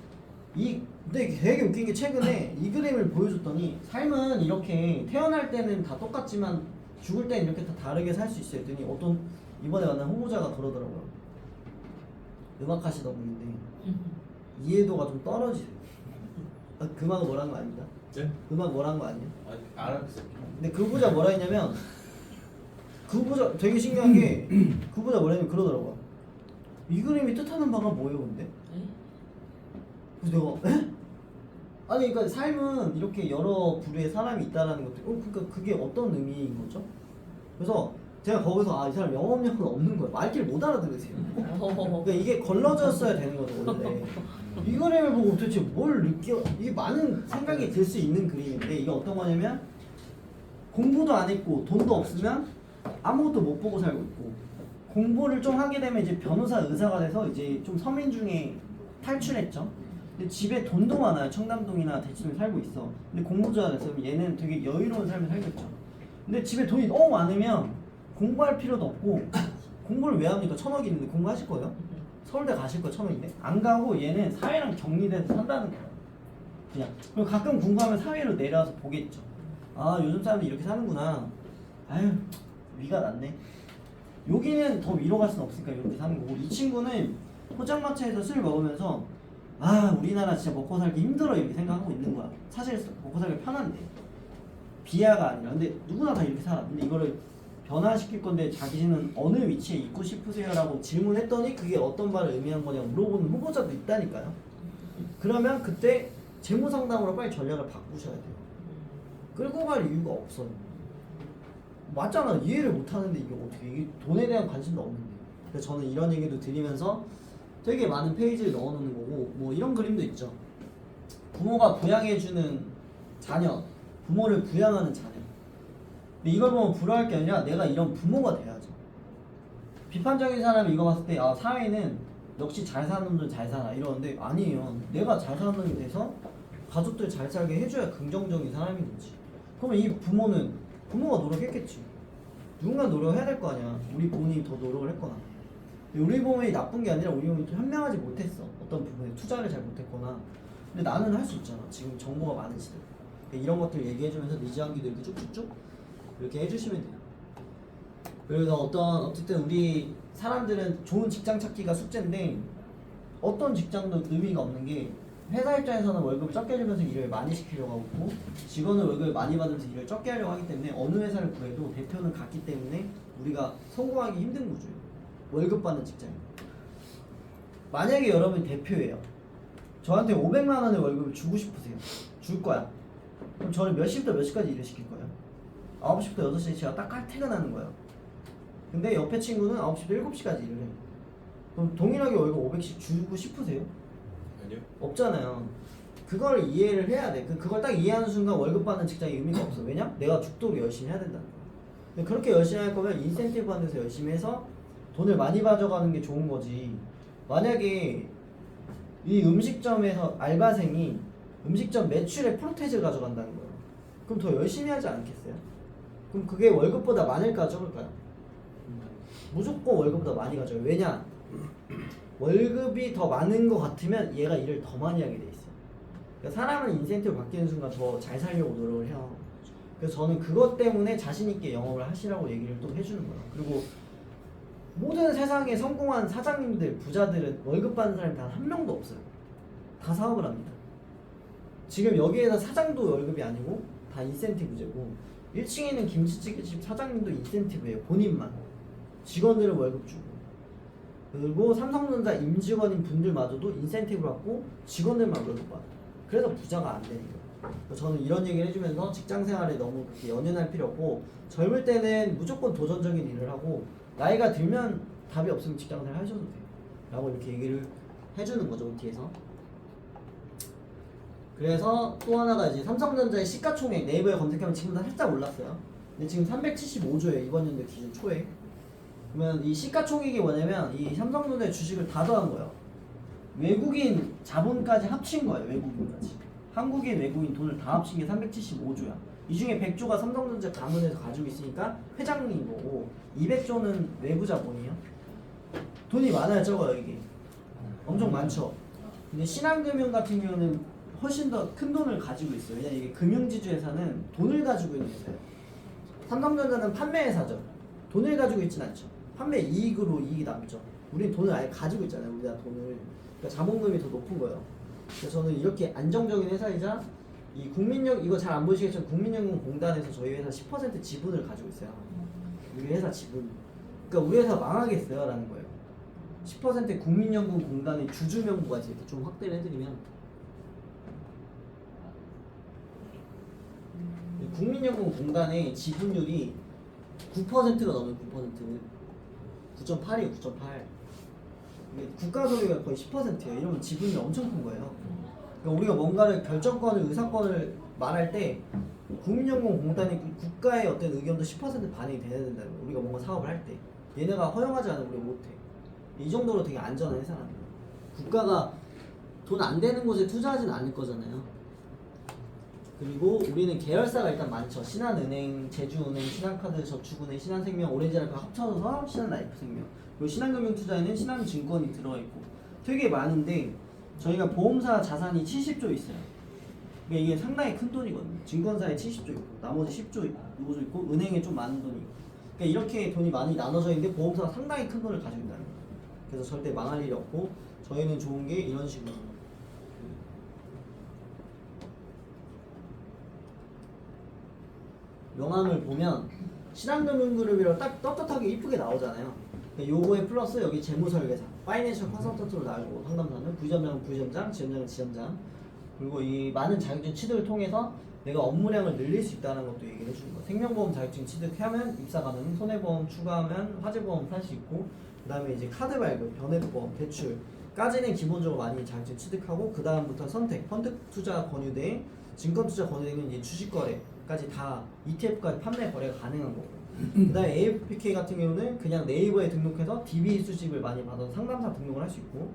근데 되게 웃긴 게 최근에 이 그림을 보여줬더니 삶은 이렇게 태어날 때는 다 똑같지만 죽을 때는 이렇게 다 다르게 살 수 있어요 했더니 어떤 이번에 만난 후보자가 그러더라고요. 음악 하시던 분인데 이해도가 좀 떨어지세요. 그 음악은 뭐라는 거 아닙니다. 네? 음악 뭐라는 거 아니에요? 알았어요. 근데 그 후보자 뭐라 했냐면 그 후보자 되게 신기한 게 그 후보자 뭐라 했냐면 그러더라고요. 이 그림이 뜻하는 바가 뭐예요 근데? 그래서 내가 에? 아니 그러니까 삶은 이렇게 여러 부류의 사람이 있다라는 것도 그러니까 그게 어떤 의미인 거죠? 그래서 제가 거기서 이 사람 영업력은 없는 거예요. 말귀를 못 알아들으세요. 그러니까 이게 걸러졌어야 되는 거죠 원래. 이 그림을 보고 도대체 뭘 느껴? 이게 많은 생각이 들 수 있는 그림인데 이게 어떤 거냐면 공부도 안 했고 돈도 없으면 아무것도 못 보고 살고 있고 공부를 좀 하게 되면 이제 변호사 의사가 돼서 이제 좀 서민 중에 탈출했죠. 근데 집에 돈도 많아요. 청담동이나 대치동에 살고 있어. 근데 공부자가 됐으면 얘는 되게 여유로운 삶을 살겠죠. 근데 집에 돈이 너무 많으면 공부할 필요도 없고 공부를 왜 합니까? 1,000억이 있는데 공부하실 거예요? 서울대 가실 거예요? 1,000억인데? 안 가고 얘는 사회랑 격리돼서 산다는 거예요. 그냥. 그리고 가끔 궁금하면 사회로 내려와서 보겠죠. 요즘 사람들이 이렇게 사는구나. 아유 위가 낮네. 여기는 더 위로 갈 수는 없으니까 이렇게 사는 거고 이 친구는 포장마차에서 술 먹으면서 우리나라 진짜 먹고 살기 힘들어 이렇게 생각하고 있는 거야. 사실 먹고 살기 편한데 비하가 아니라 근데 누구나 다 이렇게 살아. 근데 이거를 변화시킬 건데 자기는 어느 위치에 있고 싶으세요? 라고 질문했더니 그게 어떤 말을 의미한 거냐고 물어보는 후보자도 있다니까요. 그러면 그때 재무상담으로 빨리 전략을 바꾸셔야 돼요. 끌고 갈 이유가 없어요. 맞잖아. 이해를 못하는데 이게 어떻게 이게 돈에 대한 관심도 없는데. 그래서 저는 이런 얘기도 드리면서 되게 많은 페이지를 넣어놓는 거고 뭐 이런 그림도 있죠. 부모가 부양해주는 자녀, 부모를 부양하는 자녀. 근데 이걸 보면 부러워할 게 아니라 내가 이런 부모가 돼야죠. 비판적인 사람이 이거 봤을 때 사회는 역시 잘 사는 놈들 잘 살아 이러는데 아니에요. 내가 잘 사는 놈이 돼서 가족들 잘 살게 해줘야 긍정적인 사람인 거지. 그러면 이 부모가 노력했겠지. 누군가 노력해야 될 거 아니야. 우리 부모님이 더 노력을 했거나. 우리 부모님이 나쁜 게 아니라 우리 부모님이 현명하지 못했어. 어떤 부분에 투자를 잘 못했거나. 근데 나는 할 수 있잖아. 지금 정보가 많은 시대. 이런 것들 얘기해주면서 니즈한기도 이렇게 쭉쭉쭉 이렇게 해주시면 돼요. 그래서 어쨌든 우리 사람들은 좋은 직장 찾기가 숙제인데 어떤 직장도 의미가 없는 게 회사 입장에서는 월급을 적게 주면서 일을 많이 시키려고 하고 직원은 월급을 많이 받으면서 일을 적게 하려고 하기 때문에 어느 회사를 구해도 대표는 같기 때문에 우리가 성공하기 힘든 구조예요. 월급 받는 직장이. 만약에 여러분이 대표예요. 저한테 500만 원의 월급을 주고 싶으세요. 줄 거야. 그럼 저는 몇 시부터 몇 시까지 일을 시킬 거예요? 9시부터 6시에 제가 딱 퇴근하는 거예요. 근데 옆에 친구는 9시부터 7시까지 일을 해요. 그럼 동일하게 월급 500씩 주고 싶으세요? 아니요. 없잖아요. 그걸 이해를 해야 돼. 그걸 딱 이해하는 순간 월급 받는 직장이 의미가 없어. 왜냐? 내가 죽도록 열심히 해야 된다는 거야. 근데 그렇게 열심히 할 거면 인센티브 받는 데서 열심히 해서 돈을 많이 가져가는 게 좋은 거지. 만약에 이 음식점에서 알바생이 음식점 매출의 프로테이지를 가져간다는 거예요. 그럼 더 열심히 하지 않겠어요? 그럼 그게 월급보다 많을까 적을까요? 무조건 월급보다 많이 가져요. 왜냐? 월급이 더 많은 것 같으면 얘가 일을 더 많이 하게 돼 있어요. 그러니까 사람은 인센티브 바뀌는 순간 더 잘 살려고 노력을 해요. 그래서 저는 그것 때문에 자신 있게 영업을 하시라고 얘기를 또 해주는 거예요. 그리고 모든 세상에 성공한 사장님들, 부자들은 월급 받는 사람이 단 한 명도 없어요. 다 사업을 합니다. 지금 여기에서 사장도 월급이 아니고 다 인센티브제고 1층에 있는 김치찌개집 사장님도 인센티브예요. 본인만. 직원들은 월급 주고. 그리고 삼성전자 임직원인 분들마저도 인센티브 받고 직원들만 월급 받아. 그래서 부자가 안 되는 거예요. 저는 이런 얘기를 해주면서 직장 생활에 너무 그렇게 연연할 필요 없고 젊을 때는 무조건 도전적인 일을 하고 나이가 들면 답이 없으면 직장 생활 하셔도 돼요. 라고 이렇게 얘기를 해주는 거죠, OT에서. 그래서 또 하나가 이제 삼성전자의 시가총액 네이버에 검색하면 지금보다 살짝 올랐어요. 근데 지금 375조예요. 이번 연도 기준 초에. 그러면 이 시가총액이 뭐냐면 이 삼성전자의 주식을 다 더한 거예요. 외국인 자본까지 합친 거예요. 외국인까지. 한국인, 외국인 돈을 다 합친 게 375조야. 이 중에 100조가 삼성전자 가문에서 가지고 있으니까 회장님 거고 200조는 외부 자본이에요. 돈이 많아요, 적어요, 이게. 엄청 많죠. 근데 신한금융 같은 경우는 훨씬 더 큰 돈을 가지고 있어요. 왜냐면 이게 금융지주 회사는 돈을 가지고 있는 회사예요. 삼성전자는 판매 회사죠. 돈을 가지고 있진 않죠. 판매 이익으로 이익이 남죠. 우리는 돈을 아예 가지고 있잖아요. 우리가 돈을. 그러니까 자본금이 더 높은 거예요. 그래서 저는 이렇게 안정적인 회사이자 이 국민연 이거 잘 안 보이시겠지만 국민연금공단에서 저희 회사 10% 지분을 가지고 있어요. 우리 회사 지분. 그러니까 우리 회사 망하겠어요 라는 거예요. 10% 국민연금공단의 주주 명부가 이렇게 좀 확대를 해드리면 국민연금공단의 지분율이 9%가 넘어요. 9.8이에요. 9.8. 국가 소유가 거의 10%예요. 이러면 지분이 엄청 큰 거예요. 그러니까 우리가 뭔가를 결정권을, 의사권을 말할 때 국민연금공단이 국가의 어떤 의견도 10% 반영이 돼야 된다는 거예요. 우리가 뭔가 사업을 할 때 얘네가 허용하지 않으면 우리가 못해. 이 정도로 되게 안전한 회사라는 거예요. 국가가 돈 안 되는 곳에 투자하지는 않을 거잖아요. 그리고 우리는 계열사가 일단 많죠. 신한은행, 제주은행, 신한카드저축은행, 신한생명, 오렌지라이프 합쳐서 신한라이프생명. 그리고 신한금융투자에는 신한증권이 들어있고 되게 많은데 저희가 보험사 자산이 70조 있어요. 그러니까 이게 상당히 큰 돈이거든요. 증권사에 70조 있고 나머지 10조 있고 은행에 좀 많은 돈이 있고 그러니까 이렇게 돈이 많이 나눠져 있는데 보험사가 상당히 큰 돈을 가지고 있다는 거예요. 그래서 절대 망할 일이 없고 저희는 좋은 게 이런 식으로 명함을 보면 신한금융그룹이라고 딱 떳떳하게 이쁘게 나오잖아요. 요거에 플러스 여기 재무설계사, 파이낸셜 컨설턴트로 나오고 상담사는 부지점장은 부지점장, 지점장은 지점장. 그리고 이 많은 자격증 취득을 통해서 내가 업무량을 늘릴 수 있다는 것도 얘기를 해주는 거예요. 생명보험 자격증 취득하면 입사 가능, 손해보험 추가하면 화재보험 탈 수 있고 그 다음에 이제 카드 발급, 변액보험, 대출까지는 기본적으로 많이 자격증 취득하고 그 다음부터 선택, 펀드 투자 권유대, 증권 투자 권유대는 이제 주식 거래까지 다 ETF까지 판매 거래가 가능한 거고. 그 다음에 AFPK 같은 경우는 그냥 네이버에 등록해서 DB 수집을 많이 받아서 상담사 등록을 할 수 있고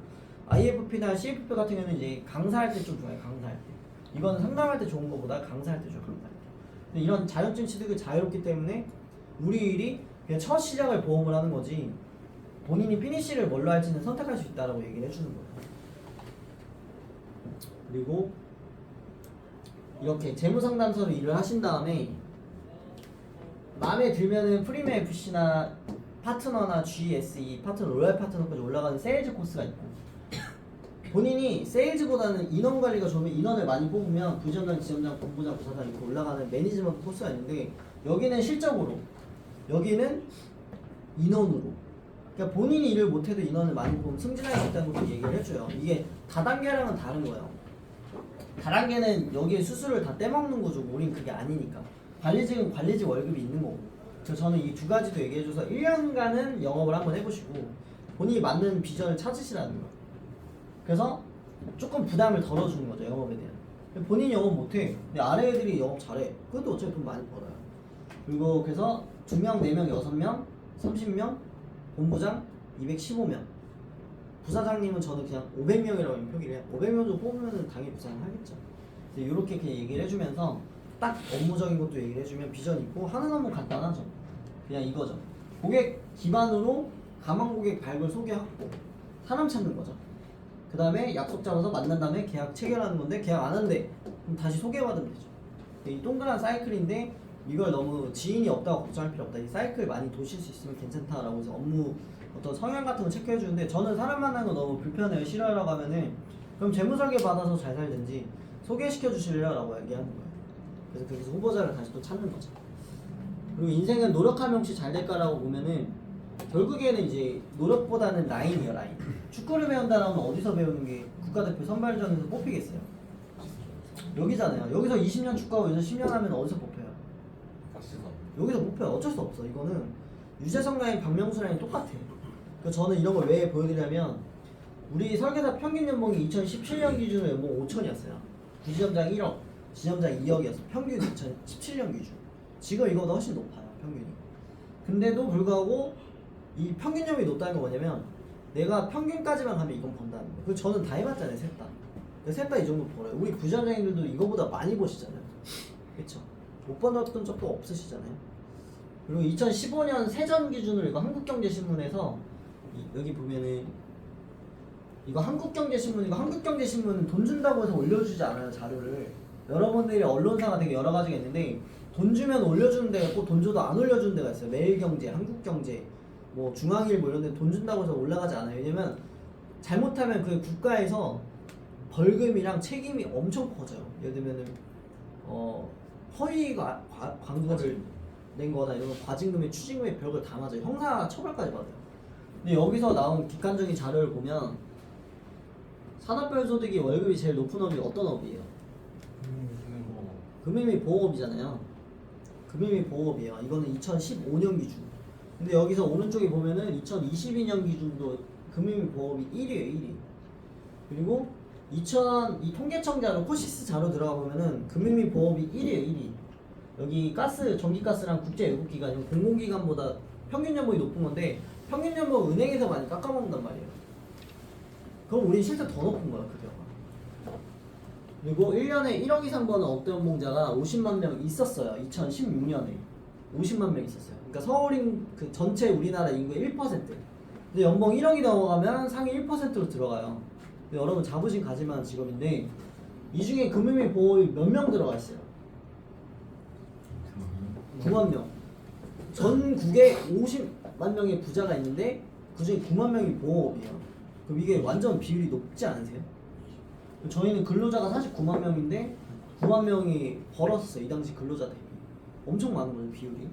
IFP나 CFP 같은 경우는 이제 강사할 때 좀 좋아요. 강사할 때 이건 상담할 때 좋은 것보다 강사할 때 좋아요. 강사할 때 근데 이런 자격증 취득이 자유롭기 때문에 우리 일이 그냥 첫 시작을 보험을 하는 거지 본인이 피니시를 뭘로 할지는 선택할 수 있다라고 얘기를 해주는 거예요. 그리고 이렇게 재무상담사로 일을 하신 다음에 마음에 들면은 프리미엄 FC나 파트너나 GSE, 파트너, 로얄 파트너까지 올라가는 세일즈 코스가 있고 본인이 세일즈보다는 인원 관리가 좋으면 인원을 많이 뽑으면 부지점장, 지점장, 본부장, 부사장 이렇게 올라가는 매니지먼트 코스가 있는데 여기는 실적으로, 여기는 인원으로. 그러니까 본인이 일을 못해도 인원을 많이 뽑으면 승진할 수 있다는 것도 얘기를 해줘요. 이게 다단계랑은 다른 거예요. 다단계는 여기에 수수료를 다 떼먹는 거죠. 우린 그게 아니니까. 관리직은 관리직 월급이 있는 거고. 그래서 저는 이 두 가지도 얘기해줘서 1년간은 영업을 한번 해보시고 본인이 맞는 비전을 찾으시라는 거예요. 그래서 조금 부담을 덜어주는 거죠. 영업에 대한. 본인이 영업 못해. 근데 아래 애들이 영업 잘해. 그것도 어차피 돈 많이 벌어요. 그리고 그래서 2명, 4명, 6명, 30명, 본부장 215명. 부사장님은 저는 그냥 500명이라고 표기를 해요. 500명 정도 뽑으면 당연히 부사장 하겠죠. 이렇게 그냥 얘기를 해주면서 딱 업무적인 것도 얘기를 해주면 비전 있고 하는 업무 간단하죠. 그냥 이거죠. 고객 기반으로 가망 고객 발굴 소개 확보, 사람 찾는 거죠. 그 다음에 약속 잡아서 만난 다음에 계약 체결하는 건데 계약 안 한대 그럼 다시 소개받으면 되죠. 이 동그란 사이클인데 이걸 너무 지인이 없다고 걱정할 필요 없다. 이 사이클 많이 도실 수 있으면 괜찮다라고 해서 업무 어떤 성향 같은 거 체크해 주는데 저는 사람 만나는 거 너무 불편해요. 싫어요라고 하면은 그럼 재무설계 받아서 잘 살든지 소개시켜 주실래요? 라고 얘기하는 거예요. 그래서 거기서 후보자를 다시 또 찾는 거죠. 그리고 인생은 노력하면 혹시 잘 될까라고 보면은 결국에는 이제 노력보다는 라인이에요. 라인. 축구를 배운다라면 어디서 배우는 게 국가대표 선발전에서 뽑히겠어요? 여기잖아요. 여기서 20년 축구하고 여기서 10년 하면 어디서 뽑혀요? 여기서 뽑혀요. 어쩔 수 없어. 이거는 유재석 라인, 박명수 라인 똑같아. 그래서 저는 이런 걸 왜 보여드리냐면 우리 설계사 평균 연봉이 2017년 기준으로 연봉 5천이었어요. 부지점장 1억, 지점장 2억이었어. 평균 2017년 기준. 지금 이거보다 훨씬 높아요. 평균이. 근데도 불구하고 이 평균 연봉이 높다는 건 뭐냐면 내가 평균까지만 가면 이건 번다는 거예요. 그래서 저는 다 해봤잖아요. 셋 다. 셋 다 이 정도 벌어요. 우리 부지점장님들도 이거보다 많이 버시잖아요. 그쵸? 못 벌었던 적도 없으시잖아요. 그리고 2015년 세전 기준으로 이거 한국경제신문에서 여기 보면은 이거 한국경제신문이고 한국경제신문은 돈 준다고 해서 올려주지 않아요. 자료를. 여러분들이 언론사가 되게 여러 가지가 있는데 돈 주면 올려주는 데가 있고 돈 줘도 안 올려주는 데가 있어요. 매일경제, 한국경제, 뭐 중앙일보 이런 데 돈 준다고 해서 올라가지 않아요. 왜냐면 잘못하면 그 국가에서 벌금이랑 책임이 엄청 커져요. 예를 들면은 허위 광고를 낸 거나 이런 거 과징금에 추징금에 별걸 다 맞아요. 형사 처벌까지 받아요. 근데 여기서 나온 객관적인 자료를 보면 산업별 소득이 월급이 제일 높은 업이 어떤 업이에요? 금융 및 보호업이잖아요. 금융 및 보호업이에요. 이거는 2015년 기준. 근데 여기서 오른쪽에 보면은 2022년 기준도 금융 및 보호업이 1위에요. 1위. 그리고 이 통계청 자료, 코시스 자료 들어가 보면은 금융 및 보호업이 1위에요. 1위. 여기 가스, 전기가스랑 국제외국기관, 공공기관보다 평균 연봉이 높은 건데 평균 연봉 은행에서 많이 깎아먹는단 말이에요. 그럼 우리 실제 더 높은 거야, 그 경우가. 그리고 1년에 1억 이상 버는 억대 연봉자가 50만 명 있었어요. 2016년에 50만 명 있었어요. 그러니까 서울인 그 전체 우리나라 인구의 1%. 근데 연봉 1억이 넘어가면 상위 1%로 들어가요. 근데 여러분 자부심 가질 만한 직업인데 이 중에 금융 및 보호업이 몇 명 들어가 있어요? 9만 명. 전국에 50만 명의 부자가 있는데 그중에 9만 명이 보호업이에요. 그럼 이게 완전 비율이 높지 않으세요? 저희는 근로자가 49만 명인데 9만 명이 벌었어요. 이 당시 근로자 대비. 엄청 많은 거죠, 비율이.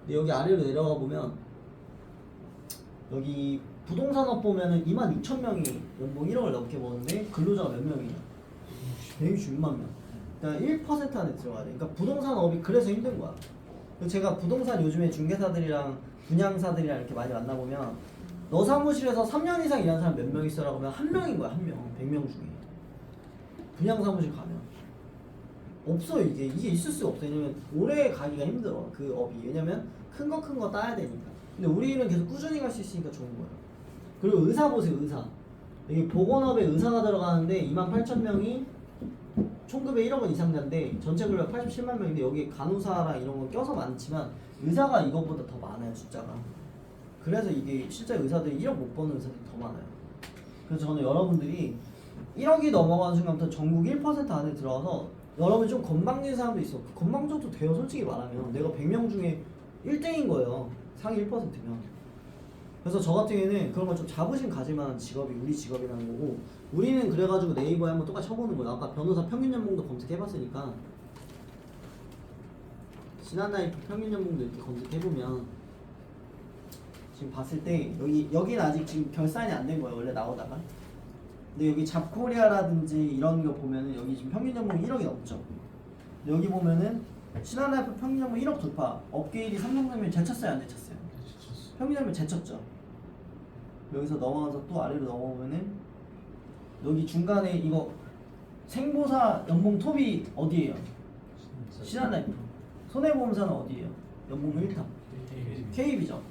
근데 여기 아래로 내려가 보면 여기 부동산업 보면은 2만 6천 명이 연봉 1억을 넘게 버는데 근로자가 몇 명이냐? 166만 명. 그러니까 1% 안에 들어가야 돼. 그러니까 부동산업이 그래서 힘든 거야. 제가 부동산 요즘에 중개사들이랑 분양사들이랑 이렇게 많이 만나보면 너 사무실에서 3년 이상 일하는 사람 몇 명 있어라고 하면 한 명인 거야. 한 명. 100명 중에. 분양사무실 가면 없어. 이게 있을 수가 없어. 왜냐면 오래 가기가 힘들어. 그 업이. 왜냐면 큰 거 따야 되니까. 근데 우리는 계속 꾸준히 갈 수 있으니까 좋은 거예요. 그리고 의사 보세요. 의사. 여기 보건업에 의사가 들어가는데 28,000명이 총급의 1억 원 이상자인데 전체 근로가 87만 명인데 여기 간호사랑 이런 거 껴서 많지만 의사가 이것보다 더 많아요. 숫자가. 그래서 이게 실제 의사들이 1억 못 버는 의사들이 더 많아요. 그래서 저는 여러분들이 1억이 넘어가는 순간부터 전국 1% 안에 들어가서 여러분이 좀 건방진 사람도 있어. 건방져도 돼요. 솔직히 말하면 내가 100명 중에 1등인 거예요. 상위 1%면. 그래서 저 같은 경우에는 그런 걸 좀 자부심 가질 만한 직업이 우리 직업이라는 거고, 우리는 그래가지고 네이버에 한번 똑같이 쳐보는 거예요. 아까 변호사 평균 연봉도 검색해봤으니까 지난날 평균 연봉도 이렇게 검색해보면 지금 봤을 때 여기는 아직 지금 결산이 안 된 거예요. 원래 나오다가. 근데 여기 잡코리아라든지 이런 거 보면은 여기 지금 평균 연봉이 1억이 넘죠. 여기 보면은 신한라이프 평균 연봉 1억 돌파. 업계 1위 삼성생명 제쳤어요, 안 제쳤어요? 평균 연봉 제쳤죠. 여기서 넘어가서 또 아래로 넘어오면은 여기 중간에 이거 생보사 연봉 톱이 어디예요? 신한라이프. 손해보험사는 어디예요? 연봉 1탑. KB죠.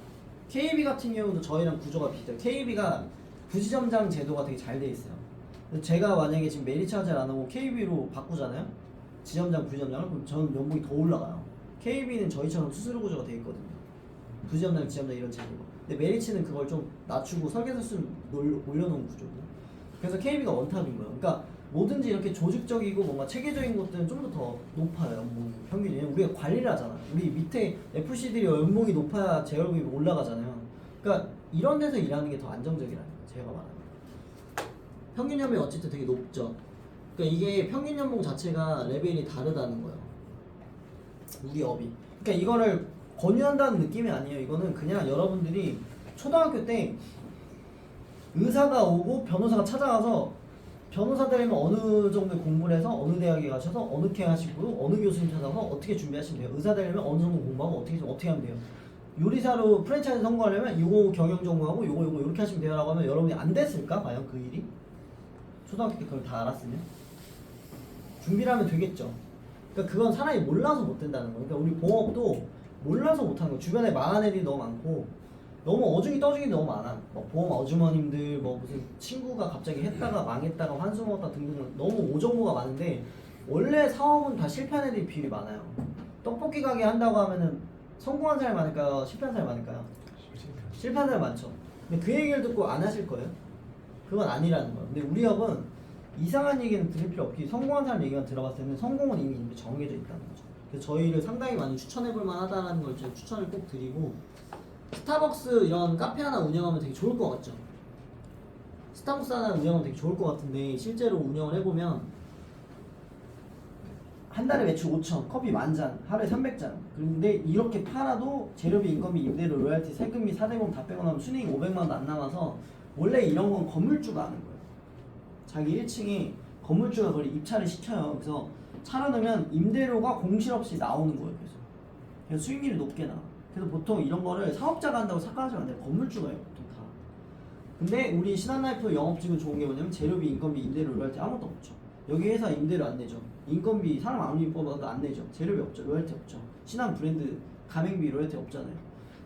KB 같은 경우도 저희랑 구조가 비슷해요. KB가 부지점장 제도가 되게 잘 돼 있어요. 제가 만약에 지금 메리츠 하자를 안 하고 KB로 바꾸잖아요. 지점장, 부지점장을. 그럼 저는 연봉이 더 올라가요. KB는 저희처럼 수수료 구조가 돼 있거든요. 부지점장, 지점장 이런 제도가. 근데 메리츠는 그걸 좀 낮추고 설계서 수를 올려놓은 구조고. 그래서 KB가 원탑인 거예요. 그러니까 뭐든지 이렇게 조직적이고 뭔가 체계적인 것들은 좀 더 높아요. 연봉이 평균이. 왜냐면 우리가 관리를 하잖아. 우리 밑에 FC들이 연봉이 높아야 제 월급이 올라가잖아요. 그러니까 이런 데서 일하는 게 더 안정적이라는 거예요. 제가 말하는 평균 연봉이 어쨌든 되게 높죠. 그러니까 이게 평균 연봉 자체가 레벨이 다르다는 거예요. 우리 업이. 그러니까 이거를 권유한다는 느낌이 아니에요. 이거는 그냥 여러분들이 초등학교 때 의사가 오고 변호사가 찾아가서 변호사 되려면 어느 정도 공부를 해서 어느 대학에 가셔서 어느 회 하시고 어느 교수님 찾아서 어떻게 준비하시면 돼요. 의사 되려면 어느 정도 공부하고 어떻게 하면 돼요. 요리사로 프랜차이즈 성공하려면 요거 경영 전공하고 요거 이렇게 하시면 돼요 라고 하면 여러분이 안 됐을까? 과연 그 일이? 초등학교 때 그걸 다 알았으면? 준비를 하면 되겠죠. 그러니까 그건 사람이 몰라서 못 된다는 거예요. 그러니까 우리 보험업도 몰라서 못하는 거예요. 주변에 망한 애들이 너무 많고 너무 어중이 떠중이 너무 많아. 뭐 보험 아주머님들 뭐 무슨 친구가 갑자기 했다가 망했다가 환수 먹었다 등등 너무 오정보가 많은데 원래 사업은 다 실패한 애들이 비율이 많아요. 떡볶이 가게 한다고 하면은 성공한 사람이 많을까요? 실패한 사람이 많을까요? 실패한 사람이 많죠. 근데 그 얘기를 듣고 안 하실 거예요? 그건 아니라는 거예요. 근데 우리 업은 이상한 얘기는 들을 필요 없기 성공한 사람 얘기만 들어봤을 때는 성공은 이미 정해져 있다는 거죠. 그래서 저희를 상당히 많이 추천해볼 만하다는 걸 제가 추천을 꼭 드리고 스타벅스 이런 카페 하나 운영하면 되게 좋을 것 같죠. 스타벅스 하나 운영하면 되게 좋을 것 같은데 실제로 운영을 해보면 한 달에 매출 5천, 커피 10,000잔, 하루에 300잔. 그런데 이렇게 팔아도 재료비, 인건비, 임대료, 로열티, 세금비, 사대보험 다 빼고 나면 순이익 500만 원도 안 남아서 원래 이런 건 건물주가 하는 거예요. 자기 1층에 건물주가 거의 입차를 시켜요. 그래서 차려놓으면 임대료가 공실 없이 나오는 거예요. 그래서 수익률이 높게 나와. 그래서 보통 이런 거를 사업자가 한다고 착각하시면 안 돼요. 건물주가 해요, 보통 다. 근데 우리 신한라이프 영업직은 좋은 게 뭐냐면 재료비, 인건비, 임대료, 로열티 아무것도 없죠. 여기 회사 임대료 안 내죠. 인건비 사람 아무리 뽑아도 안 내죠. 재료비 없죠. 로열티 없죠. 신한 브랜드 가맹비 로열티 없잖아요.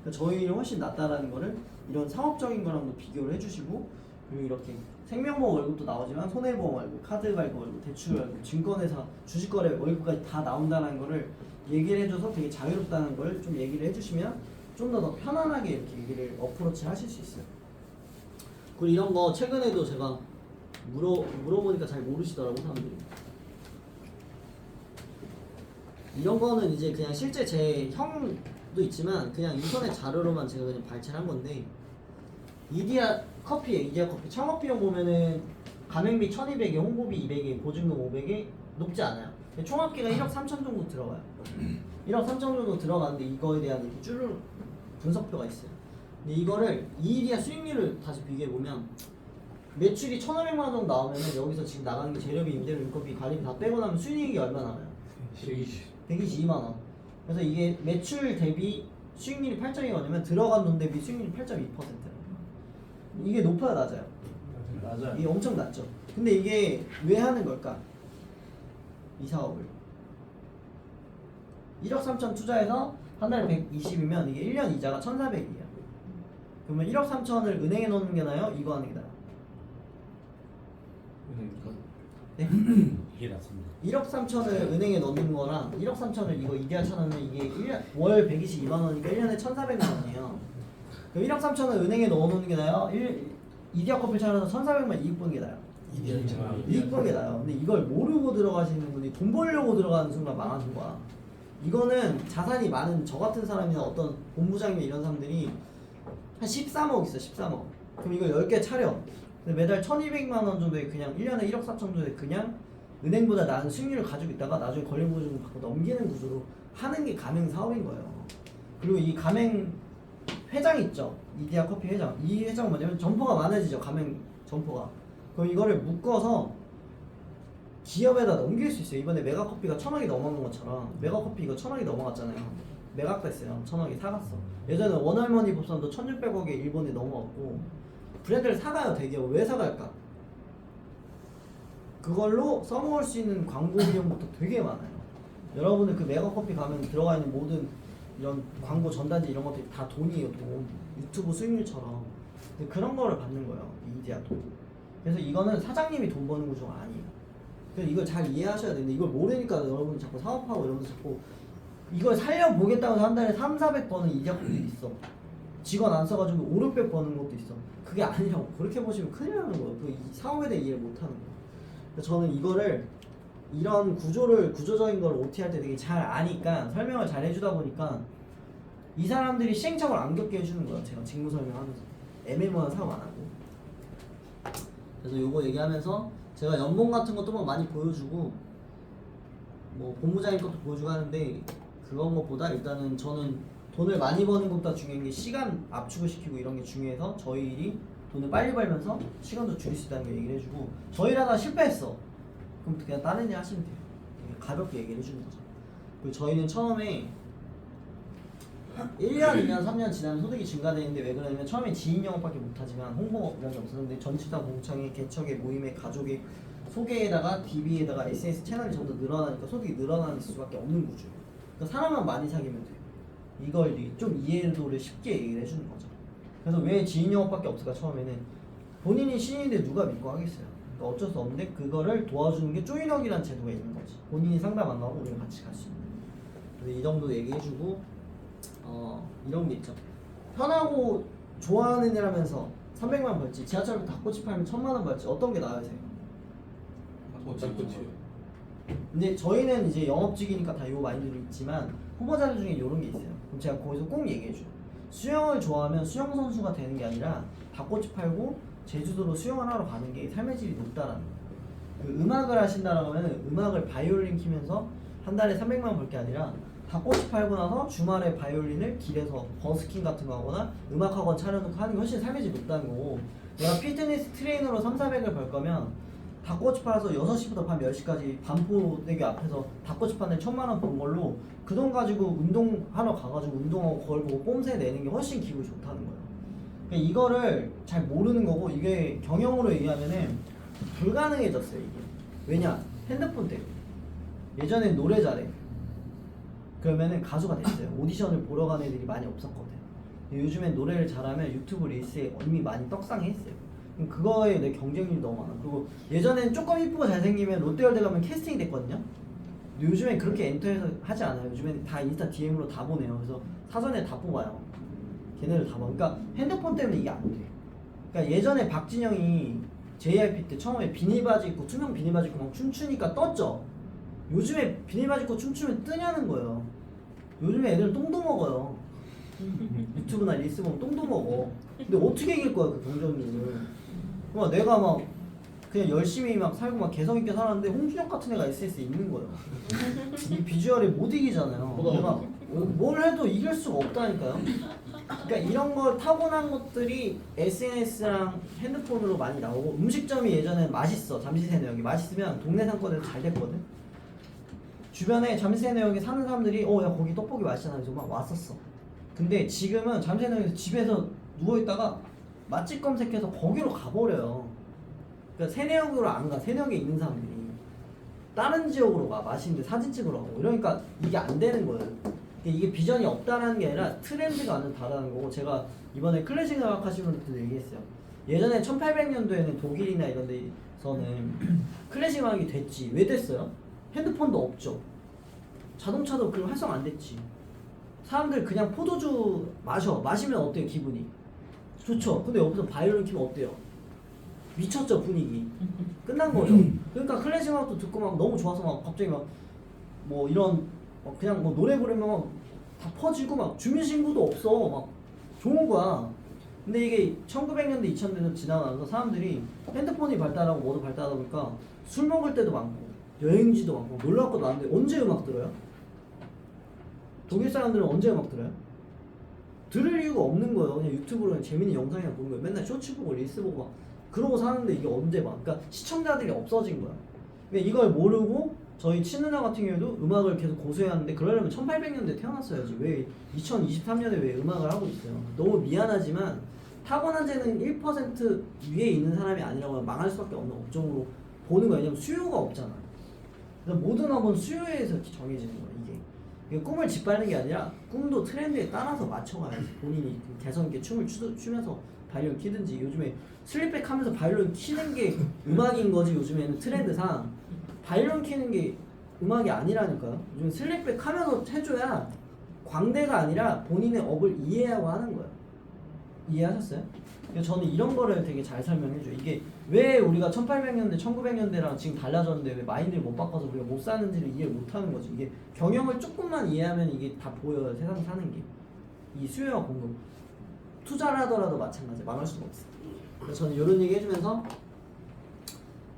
그러니까 저희는 훨씬 낫다라는 거를 이런 사업적인 거랑도 비교를 해주시고 그리고 이렇게 생명보험 월급도 나오지만 손해보험 월급, 카드 발급 월급, 대출 월급, 증권회사, 주식거래 월급까지 다 나온다는 거를 얘기를 해줘서 되게 자유롭다는 걸 좀 얘기를 해주시면 좀 더 편안하게 이렇게 얘기를 어프로치 하실 수 있어요. 그리고 이런 거 최근에도 제가 물어보니까 잘 모르시더라고 사람들이. 이런 거는 이제 그냥 실제 제 형도 있지만 그냥 인터넷 자료로만 제가 그냥 발췌를 한 건데 이디야 커피 창업 비용 보면은 가맹비 1,200에 홍보비 200에 보증금 500에 높지 않아요. 총합계가 1억 3천 정도 들어가요. 1억 3천 정도 들어가는데 이거에 대한 쭈르륵 분석표가 있어요. 근데 이거를 이디야 수익률을 다시 비교해 보면 매출이 1,500만 원 정도 나오면은 여기서 지금 나가는 게 재료비, 임대료, 인건비, 관리비 다 빼고 나면 수익이 얼마 나와요? 122만 원. 그래서 이게 매출 대비 수익률이 8.2거냐면 들어간 돈 대비 수익률이 8.2%. 이게 높아요, 낮아요? 맞아요. 이게 엄청 낮죠. 근데 이게 왜 하는 걸까? 이 사업을 1억 3천 투자해서 한 달에 120이면 이게 1년 이자가 1,400이에요. 그러면 1억 3천을 은행에 넣는 게 나아요? 이거 하는 게 나아요? 네? 이게 낫습니다. 1억 3천을 은행에 넣는 거랑 1억 3천을 이거 이디야 쳐넣으면 이게 월 122만 원이니까 1년에 1,400만 원이에요. 그럼 1억 3천을 은행에 넣어놓는 게 나아요? 이디야 커피 차려서 1,400만 이익 보는 게 나아요? 이익 보는 게 나아요. 근데 이걸 모르고 들어가시는 분이 돈 벌려고 들어가는 순간 망하는 거야. 이거는 자산이 많은 저 같은 사람이나 어떤 본부장이나 이런 사람들이 한 13억 있어. 13억. 그럼 이거 10개 차려. 근데 매달 1,200만 원 정도에 그냥 1년에 1억 4천 정도에 그냥 은행보다 낮은 수익률을 가지고 있다가 나중에 권리보증금 받고 넘기는 구조로 하는 게 가맹 사업인 거예요. 그리고 이 가맹 회장 있죠. 이디야 커피 회장. 이 회장 뭐냐면 점포가 많아지죠. 가맹 점포가. 그럼 이거를 묶어서 기업에다 넘길 수 있어요. 이번에 메가커피가 1,000억이 넘어간 것처럼 메가커피 이거 1,000억이 넘어갔잖아요. 메가됐어요. 1,000억이 사갔어. 예전에 원할머니 법산도 1,600억에 일본에 넘어갔고 브랜드를 사가요. 대기업. 왜 사갈까? 그걸로 써먹을 수 있는 광고 비용부터 되게 많아요. 여러분들 그 메가커피 가면 들어가 있는 모든 이런 광고 전단지 이런 것들이 다 돈이에요. 돈. 유튜브 수익률처럼. 근데 그런 거를 받는 거예요. 이디야도. 그래서 이거는 사장님이 돈 버는 구조가 아니에요. 그래서 이걸 잘 이해하셔야 되는데 이걸 모르니까 여러분 자꾸 사업하고 이러면서 자꾸 이걸 살려보겠다고 해서 한 달에 300~400 버는 이디야 커피도 있어. 직원 안 써가지고 500~600 버는 것도 있어. 그게 아니라고. 그렇게 보시면 큰일 나는 거예요. 그 사업에 대해 이해를 못하는 거예요. 그래서 저는 이거를 이런 구조적인 걸 OT 할 때 되게 잘 아니까 설명을 잘 해주다 보니까 이 사람들이 시행착오를 안 겪게 해주는 거예요. 제가 직무 설명하면서. 애매모호한 사업 안 하고. 그래서 요거 얘기하면서 제가 연봉 같은 것도 뭐 많이 보여주고 뭐 본부장님 것도 보여주고 하는데 그런 것보다 일단은 저는 돈을 많이 버는 것보다 중요한 게 시간 압축을 시키고 이런 게 중요해서 저희 일이 돈을 빨리 벌면서 시간도 줄일 수 있다는 거 얘기를 해주고 저희 일하다 실패했어 그럼 그냥 다른 일 하시면 돼요. 가볍게 얘기를 해주는 거죠. 그리고 저희는 처음에 1년, 2년, 3년 지나면 소득이 증가되는데 왜 그러냐면 처음에 지인 영업밖에 못하지만 홍보 이런 게 없었는데 전치사 공창에 개척에 모임에 가족에 소개에다가 DB에다가 SNS 채널이 점점 늘어나니까 소득이 늘어나는 수밖에 없는 구조. 그러니까 사람만 많이 사귀면 돼요. 이걸 좀 이해도를 쉽게 얘기를 해주는 거죠. 그래서 왜 지인 영업밖에 없을까 처음에는 본인이 신인인데 누가 믿고 하겠어요. 그러니까 어쩔 수 없는데 그거를 도와주는 게 조인혁이라는 제도가 있는 거지. 본인이 상담 안 하고 우리가 같이 갈 수 있는. 그래서 이 정도 얘기해주고 이런 게 있죠. 편하고 좋아하는 일 하면서 300만 벌지 지하철로 닭꼬치 팔면 1000만 원 벌지 어떤 게 나으세요? 닭꼬치요. 근데 저희는 이제 영업직이니까 다 요 마인드는 있지만 후보자들 중에 이런 게 있어요. 그럼 제가 거기서 꼭 얘기해줘요. 수영을 좋아하면 수영 선수가 되는 게 아니라 닭꼬치 팔고 제주도로 수영을 하러 가는 게 삶의 질이 높다라는 거예요. 그 음악을 하신다라고 하면 음악을 바이올린 키면서 한 달에 300만 원 벌 게 아니라 닭꼬치 팔고 나서 주말에 바이올린을 길에서 버스킹 같은 거 하거나 음악학원 차려놓고 하는 게 훨씬 삶의 질이 높다는 거고 내가 피트니스 트레이너로 3,400을 벌 거면 닭꼬치 팔아서 6시부터 밤 10시까지 반포대교 앞에서 닭꼬치 파는 1,000만 원 번 걸로 그 돈 가지고 운동하러 가가지고 운동하고 거울 보고 뽐새 내는 게 훨씬 기분이 좋다는 거예요. 그러니까 이거를 잘 모르는 거고 이게 경영으로 얘기하면은 불가능해졌어요 이게. 왜냐? 핸드폰 때문에. 예전엔 노래 잘해. 그러면은 가수가 됐어요. 오디션을 보러 가는 애들이 많이 없었거든. 요즘엔 노래를 잘하면 유튜브 릴스에 이미 많이 떡상해 있어요. 그럼 그거에 내 경쟁률이 너무 많아. 그리고 예전엔 조금 이쁘고 잘생기면 롯데월드 가면 캐스팅이 됐거든요. 근데 요즘엔 그렇게 엔터해서 하지 않아요. 요즘엔 다 인스타 DM으로 다 보내요. 그래서 사전에 다 뽑아요. 걔네들 다 봐. 그러니까 핸드폰 때문에 이게 안 돼. 그러니까 예전에 박진영이 JYP 때 처음에 비닐바지 입고 투명 비닐바지 입고 막 춤추니까 떴죠. 요즘에 비닐바지 입고 춤추면 뜨냐는 거예요. 요즘에 애들 똥도 먹어요. 유튜브나 릴스 보면 똥도 먹어. 근데 어떻게 이길 거야 그 경쟁률을. 막 내가 막 그냥 열심히 막 살고 막 개성 있게 살았는데 홍준혁 같은 애가 SNS에 있는 거예요. 이 비주얼에 못 이기잖아요. 내가 뭘 해도 이길 수가 없다니까요. 그러니까 이런 걸 타고난 것들이 SNS랑 핸드폰으로 많이 나오고 음식점이 예전에 맛있어 잠시세내역이 맛있으면 동네 상권에서 잘 됐거든. 주변에 잠시세내역에 사는 사람들이 야 거기 떡볶이 맛있잖아 그래서 막 왔었어. 근데 지금은 잠시세내역에서 집에서 누워있다가 맛집 검색해서 거기로 가버려요. 그러니까 세내역으로 안 가. 세내역에 있는 사람들이 다른 지역으로 가. 맛있는데 사진 찍으러 가고 이러니까 이게 안 되는 거예요. 이게 비전이 없다라는 게 아니라 트렌드가 완전 다르다는 거고 제가 이번에 클래식 음악 하시는 분들도 얘기했어요. 예전에 1800년도에는 독일이나 이런 데서는 클래식 음악이 됐지. 왜 됐어요? 핸드폰도 없죠. 자동차도 그럼 활성 안 됐지. 사람들 그냥 포도주 마시면 어때요 기분이? 좋죠. 근데 여기서 바이올린 키면 어때요? 미쳤죠 분위기. 끝난 거죠. 그러니까 클래식 음악도 듣고 막 너무 좋아서 막 갑자기 막 뭐 이런 그냥 뭐 노래 부르면 막 다 퍼지고 막 주민신고도 없어 막 좋은 거야. 근데 이게 1900년대 2000년대 지나가면서 사람들이 핸드폰이 발달하고 뭐도 발달하다 보니까 술 먹을 때도 많고 여행지도 많고 놀러 갈 것도 많은데 언제 음악 들어요? 독일 사람들은 언제 음악 들어요? 들을 이유가 없는 거예요. 그냥 유튜브로 그냥 재밌는 영상이나 보는 거예요. 맨날 쇼츠 보고 릴스 보고 막 그러고 사는데 이게 언제 봐? 그러니까 시청자들이 없어진 거야. 그러니까 이걸 모르고 저희 친누나 같은 경우도 음악을 계속 고수해야 하는데 그러려면 1800년대에 태어났어야지. 왜 2023년에 왜 음악을 하고 있어요? 너무 미안하지만 타고난 재능 1% 위에 있는 사람이 아니라고 하면 망할 수밖에 없는 업종으로 보는 거야. 왜냐면 수요가 없잖아. 그래서 모든 업은 수요에 의해서 정해지는 거야. 이게 꿈을 짓밟는 게 아니라 꿈도 트렌드에 따라서 맞춰가야지. 본인이 개성 있게 춤을 추면서 바이올린 키든지. 요즘에 슬립백 하면서 바이올린 키는 게 음악인 거지. 요즘에는 트렌드상 바이올린 키는 게 음악이 아니라니까요. 요즘 슬립백 하면서 해줘야 광대가 아니라 본인의 업을 이해하고 하는 거예요. 이해하셨어요? 저는 이런 거를 되게 잘 설명해줘요. 이게 왜 우리가 1800년대, 1900년대랑 지금 달라졌는데 왜 마인드를 못 바꿔서 우리가 못 사는지를 이해를 못 하는 거지. 이게 경영을 조금만 이해하면 이게 다 보여요. 세상 사는 게. 이 수요와 공급. 투자를 하더라도 마찬가지 망할 수가 없어. 그래서 저는 이런 얘기 해주면서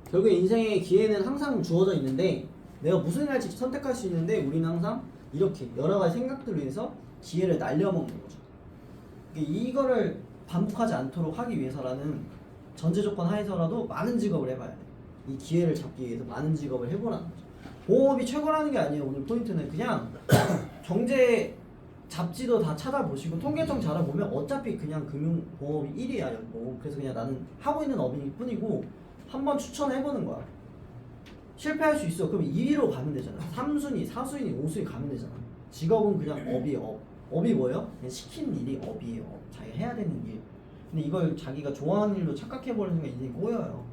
결국 인생의 기회는 항상 주어져 있는데 내가 무슨 일 할지 선택할 수 있는데 우리는 항상 이렇게 여러 가지 생각들로 인해서 기회를 날려먹는 거죠. 이거를 반복하지 않도록 하기 위해서라는 전제 조건 하에서라도 많은 직업을 해봐야 돼. 이 기회를 잡기 위해서 많은 직업을 해보라는 거죠. 보험업이 최고라는 게 아니에요. 오늘 포인트는 그냥 경제 잡지도 다 찾아보시고 통계청 잘 알아보면 어차피 그냥 금융보험이 1위야 연봉. 그래서 그냥 나는 하고 있는 업일 뿐이고 한번 추천해보는 거야. 실패할 수 있어. 그럼 2위로 가면 되잖아. 3순위, 4순위, 5순위 가면 되잖아. 직업은 그냥 업이에요. 업. 업이 뭐예요? 그냥 시키는 일이 업이에요. 업. 자기가 해야 되는 일. 근데 이걸 자기가 좋아하는 일로 착각해버리는 게 인생이 꼬여요.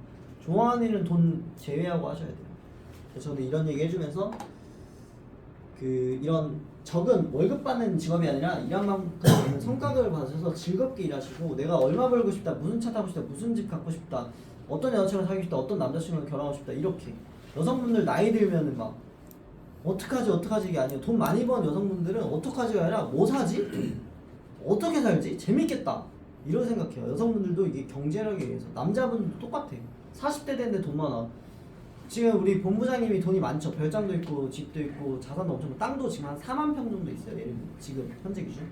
좋아하는 일은 돈 제외하고 하셔야 돼요. 그래서 저는 이런 얘기 해주면서 이런 적은 월급 받는 직업이 아니라 일한 만큼 성과급을 받으셔서 즐겁게 일하시고 내가 얼마 벌고 싶다, 무슨 차 타고 싶다, 무슨 집 갖고 싶다, 어떤 여자친구랑 사귀고 싶다, 어떤 남자친구랑 결혼하고 싶다 이렇게 여성분들 나이 들면은 막 어떡하지 이게 아니에요. 돈 많이 번 여성분들은 어떡하지가 아니라 뭐 사지? 어떻게 살지? 재밌겠다 이런 생각해요. 여성분들도 이게 경제력에 의해서 남자분들도 똑같아. 40대 됐는데 돈 많아. 지금 우리 본부장님이 돈이 많죠. 별장도 있고 집도 있고 자산도 엄청 많고 땅도 지금 한 4만 평 정도 있어요. 예를 들면 지금 현재 기준.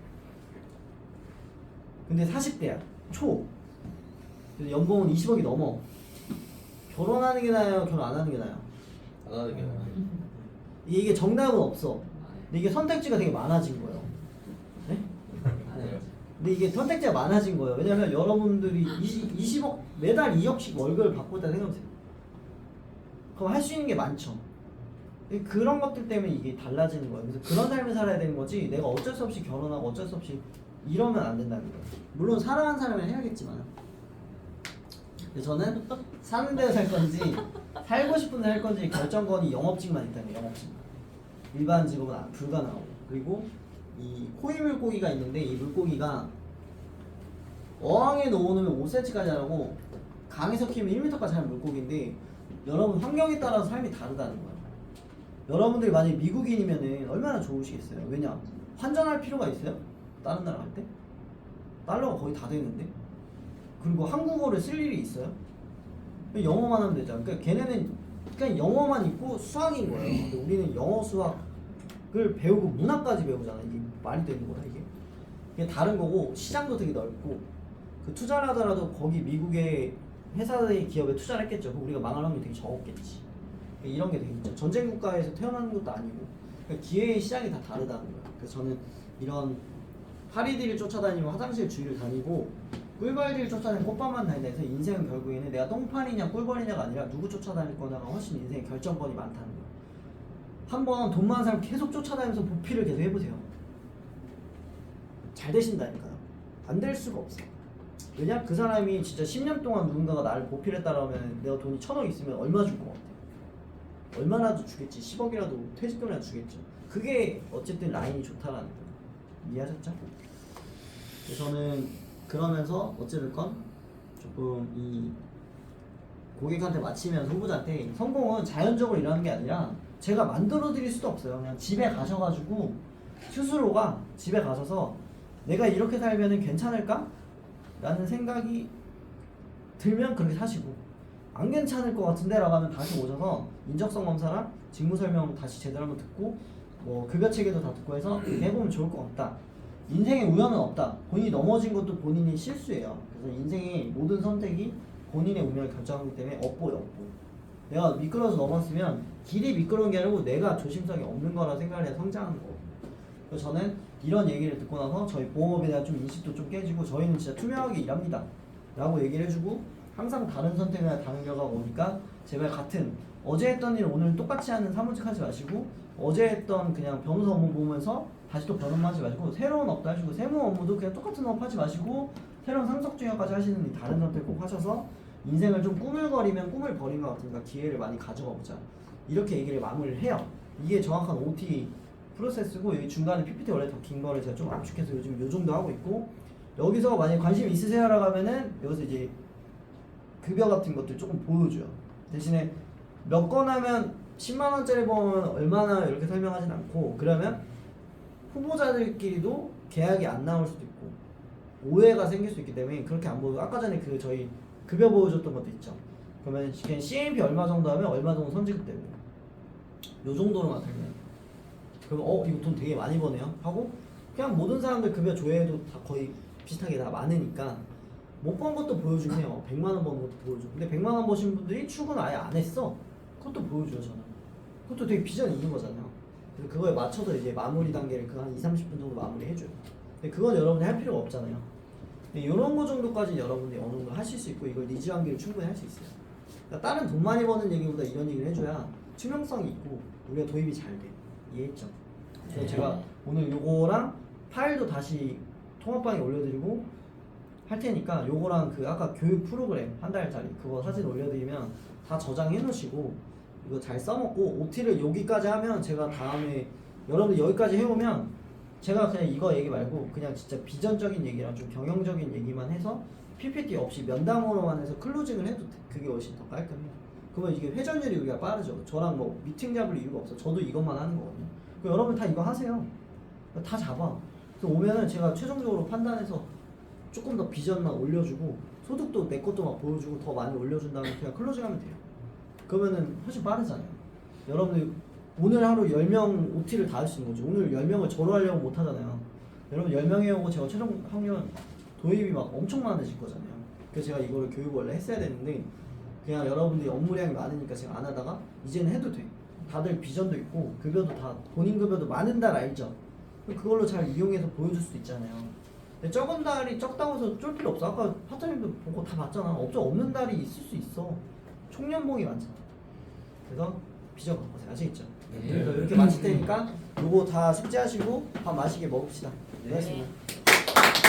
근데 40대야. 초. 그래서 연봉은 20억이 넘어. 결혼하는 게 나아요? 결혼 안 하는 게 나아요? 안 하는 게 나아요. 이게 정답은 없어. 근데 이게 선택지가 되게 많아진 거예요. 네? 근데 이게 선택지가 많아진 거예요. 왜냐면 여러분들이 20억 매달 2억씩 월급을 받고 있다 생각해보세요. 그럼 할 수 있는 게 많죠. 그런 것들 때문에 이게 달라지는 거예요. 그래서 그런 삶을 살아야 되는 거지 내가 어쩔 수 없이 결혼하고 어쩔 수 없이 이러면 안 된다는 거예요. 물론 사랑하는 사람을 해야겠지만 근데 저는 사는 데서 살 건지 살고 싶은 데 살 건지 결정권이 영업직만 있다면 영업직만. 일반 직업은 불가능하고. 그리고 이 코이 물고기가 있는데 이 물고기가 어항에 넣어놓으면 5cm까지 자라고 강에서 키우면 1m까지 자라는 물고기인데 여러분 환경에 따라서 삶이 다르다는 거예요. 여러분들이 만약에 미국인이면은 얼마나 좋으시겠어요? 왜냐? 환전할 필요가 있어요? 다른 나라 갈 때? 달러가 거의 다 되는데? 그리고 한국어를 쓸 일이 있어요? 영어만 하면 되잖아. 그러니까 걔네는 그냥 영어만 있고 수학인 거예요. 근데 우리는 영어 수학을 배우고 문학까지 배우잖아. 이게 말이 되는 거야 이게. 이게 다른 거고 시장도 되게 넓고 그 투자를 하더라도 거기 미국의 회사의 기업에 투자를 했겠죠. 그럼 우리가 망할 확률이 되게 적었겠지. 이런 게 되게 있죠. 전쟁 국가에서 태어나는 것도 아니고 그러니까 기회의 시장이 다 다르다는 거예요. 그래서 저는 이런 파리들을 쫓아다니고 화장실 주위를 다니고 꿀벌들을 쫓아다니는 꽃밭만 다닌다 해서 인생은 결국에는 내가 똥파리냐 꿀벌이냐가 아니라 누구 쫓아다닐 거냐가 훨씬 인생의 결정권이 많다는 거예요. 한번 돈 많은 사람 계속 쫓아다니면서 보필을 계속 해보세요. 잘 되신다니까요. 안 될 수가 없어. 왜냐? 그 사람이 진짜 10년 동안 누군가가 나를 보필했다고 하면 내가 돈이 1000억 있으면 얼마 줄 것 같아? 얼마라도 주겠지. 10억이라도 퇴직금이라도 주겠죠. 그게 어쨌든 라인이 좋다라는 거예요. 이해하셨죠? 그래서 저는 그러면서 어찌됐건 조금 이 고객한테 맞히면서 후보자한테 성공은 자연적으로 일하는 게 아니라 제가 만들어 드릴 수도 없어요. 그냥 집에 가셔가지고 스스로가 집에 가셔서 내가 이렇게 살면은 괜찮을까? 라는 생각이 들면 그렇게 사시고 안 괜찮을 것 같은데 라고 하면 다시 오셔서 인적성 검사랑 직무 설명 다시 제대로 한번 듣고 뭐 급여 체계도 다 듣고 해서 해보면 좋을 것 같다. 인생에 우연은 없다. 본인이 넘어진 것도 본인이 실수예요. 그래서 인생의 모든 선택이 본인의 운명을 결정하기 때문에 업보예요, 업보. 내가 미끄러워서 넘었으면 길이 미끄러운 게 아니고 내가 조심성이 없는 거라 생각을 해야 성장하는 거고. 그래서 저는 이런 얘기를 듣고 나서 저희 보험업에 대한 좀 인식도 좀 깨지고 저희는 진짜 투명하게 일합니다 라고 얘기를 해주고 항상 다른 선택이나 다른 결과가 오니까 제발 같은 어제 했던 일 오늘 똑같이 하는 사무직 하지 마시고 어제 했던 그냥 변호사 업무 보면서 다시 또 변호사 하지 마시고 새로운 업도 하시고 세무 업무도 그냥 똑같은 업 하지 마시고 새로운 상속 증여까지 하시는 이 다른 선택 꼭 하셔서 인생을 좀 꾸물거리면 꿈을 버린 것 같으니까 기회를 많이 가져가 보자 이렇게 얘기를 마무리를 해요. 이게 정확한 OT 프로세스고 여기 중간에 PPT 원래 더 긴 거를 제가 좀 압축해서 요즘 요 정도 하고 있고 여기서 만약에 관심 있으세요라고 하면은 여기서 이제 급여 같은 것들 조금 보여줘요. 대신에 몇 건 하면 10만 원짜리 보험은 얼마나 이렇게 설명하진 않고 그러면 후보자들끼리도 계약이 안 나올 수도 있고 오해가 생길 수 있기 때문에 그렇게 안 보고 아까 전에 그 저희 급여 보여줬던 것도 있죠. 그러면 그냥 CMP 얼마 정도 하면 얼마 정도 선지급되고 요 정도로만 들면 그러면 이거 돈 되게 많이 버네요 하고 그냥 모든 사람들 급여 조회도 다 거의 비슷하게 다 많으니까 못 번 것도 보여주네요. 100만 원 버는 것도 보여줘. 근데 100만 원 버신 분들이 출근 아예 안 했어. 그것도 보여줘요 저는. 그것도 되게 비전이 있는 거잖아요. 그래서 그거에 맞춰서 이제 마무리 단계를 그 한 2-30분 정도 마무리해줘요. 근데 그건 여러분이 할 필요가 없잖아요. 근데 이런 거 정도까지 여러분들이 어느 정도 하실 수 있고 이걸 니즈 관계를 충분히 할 수 있어요. 그러니까 다른 돈 많이 버는 얘기보다 이런 얘기를 해줘야 투명성이 있고 우리가 도입이 잘 돼. 이해했죠? 그래서 제가 오늘 요거랑 파일도 다시 통합방에 올려드리고 할 테니까 요거랑 그 아까 교육 프로그램 한 달짜리 그거 사진 올려드리면 다 저장해 놓으시고 이거 잘 써먹고 OT를 여기까지 하면 제가 다음에 여러분들 여기까지 해오면 제가 그냥 이거 얘기 말고 그냥 진짜 비전적인 얘기랑 좀 경영적인 얘기만 해서 PPT 없이 면담으로만 해서 클로징을 해도 돼. 그게 훨씬 더 깔끔해요. 그러면 이게 회전율이 우리가 빠르죠. 저랑 뭐 미팅 잡을 이유가 없어. 저도 이것만 하는 거거든요. 그럼 여러분 다 이거 하세요. 다 잡아. 그래서 오면은 제가 최종적으로 판단해서 조금 더 비전만 올려주고 소득도 내 것도 막 보여주고 더 많이 올려준 다음에 그냥 클로징하면 돼요. 그러면은 훨씬 빠르잖아요. 여러분들 오늘 하루 10명 OT를 다 할 수 있는 거죠. 오늘 10명을 저로 하려고 못 하잖아요. 여러분 10명이 오고 제가 최종 하면 도입이 막 엄청 많아질 거잖아요. 그래서 제가 이거를 교육을 원래 했어야 되는데 그냥 여러분들이 업무량이 많으니까 제가 안 하다가 이제는 해도 돼. 다들 비전도 있고 급여도 다 본인 급여도 많은 달 알죠? 그걸로 잘 이용해서 보여줄 수도 있잖아요. 근데 적은 달이 적다고 해서 쫄 필요 없어. 아까 파트님도 보고 다 봤잖아. 없는 달이 있을 수 있어. 총연봉이 많잖아. 그래서 비전 바꾸세요. 아시겠죠? 네. 그래서 이렇게 마칠 테니까 요거 다 숙제하시고 밥 맛있게 먹읍시다. 네. 고맙습니다.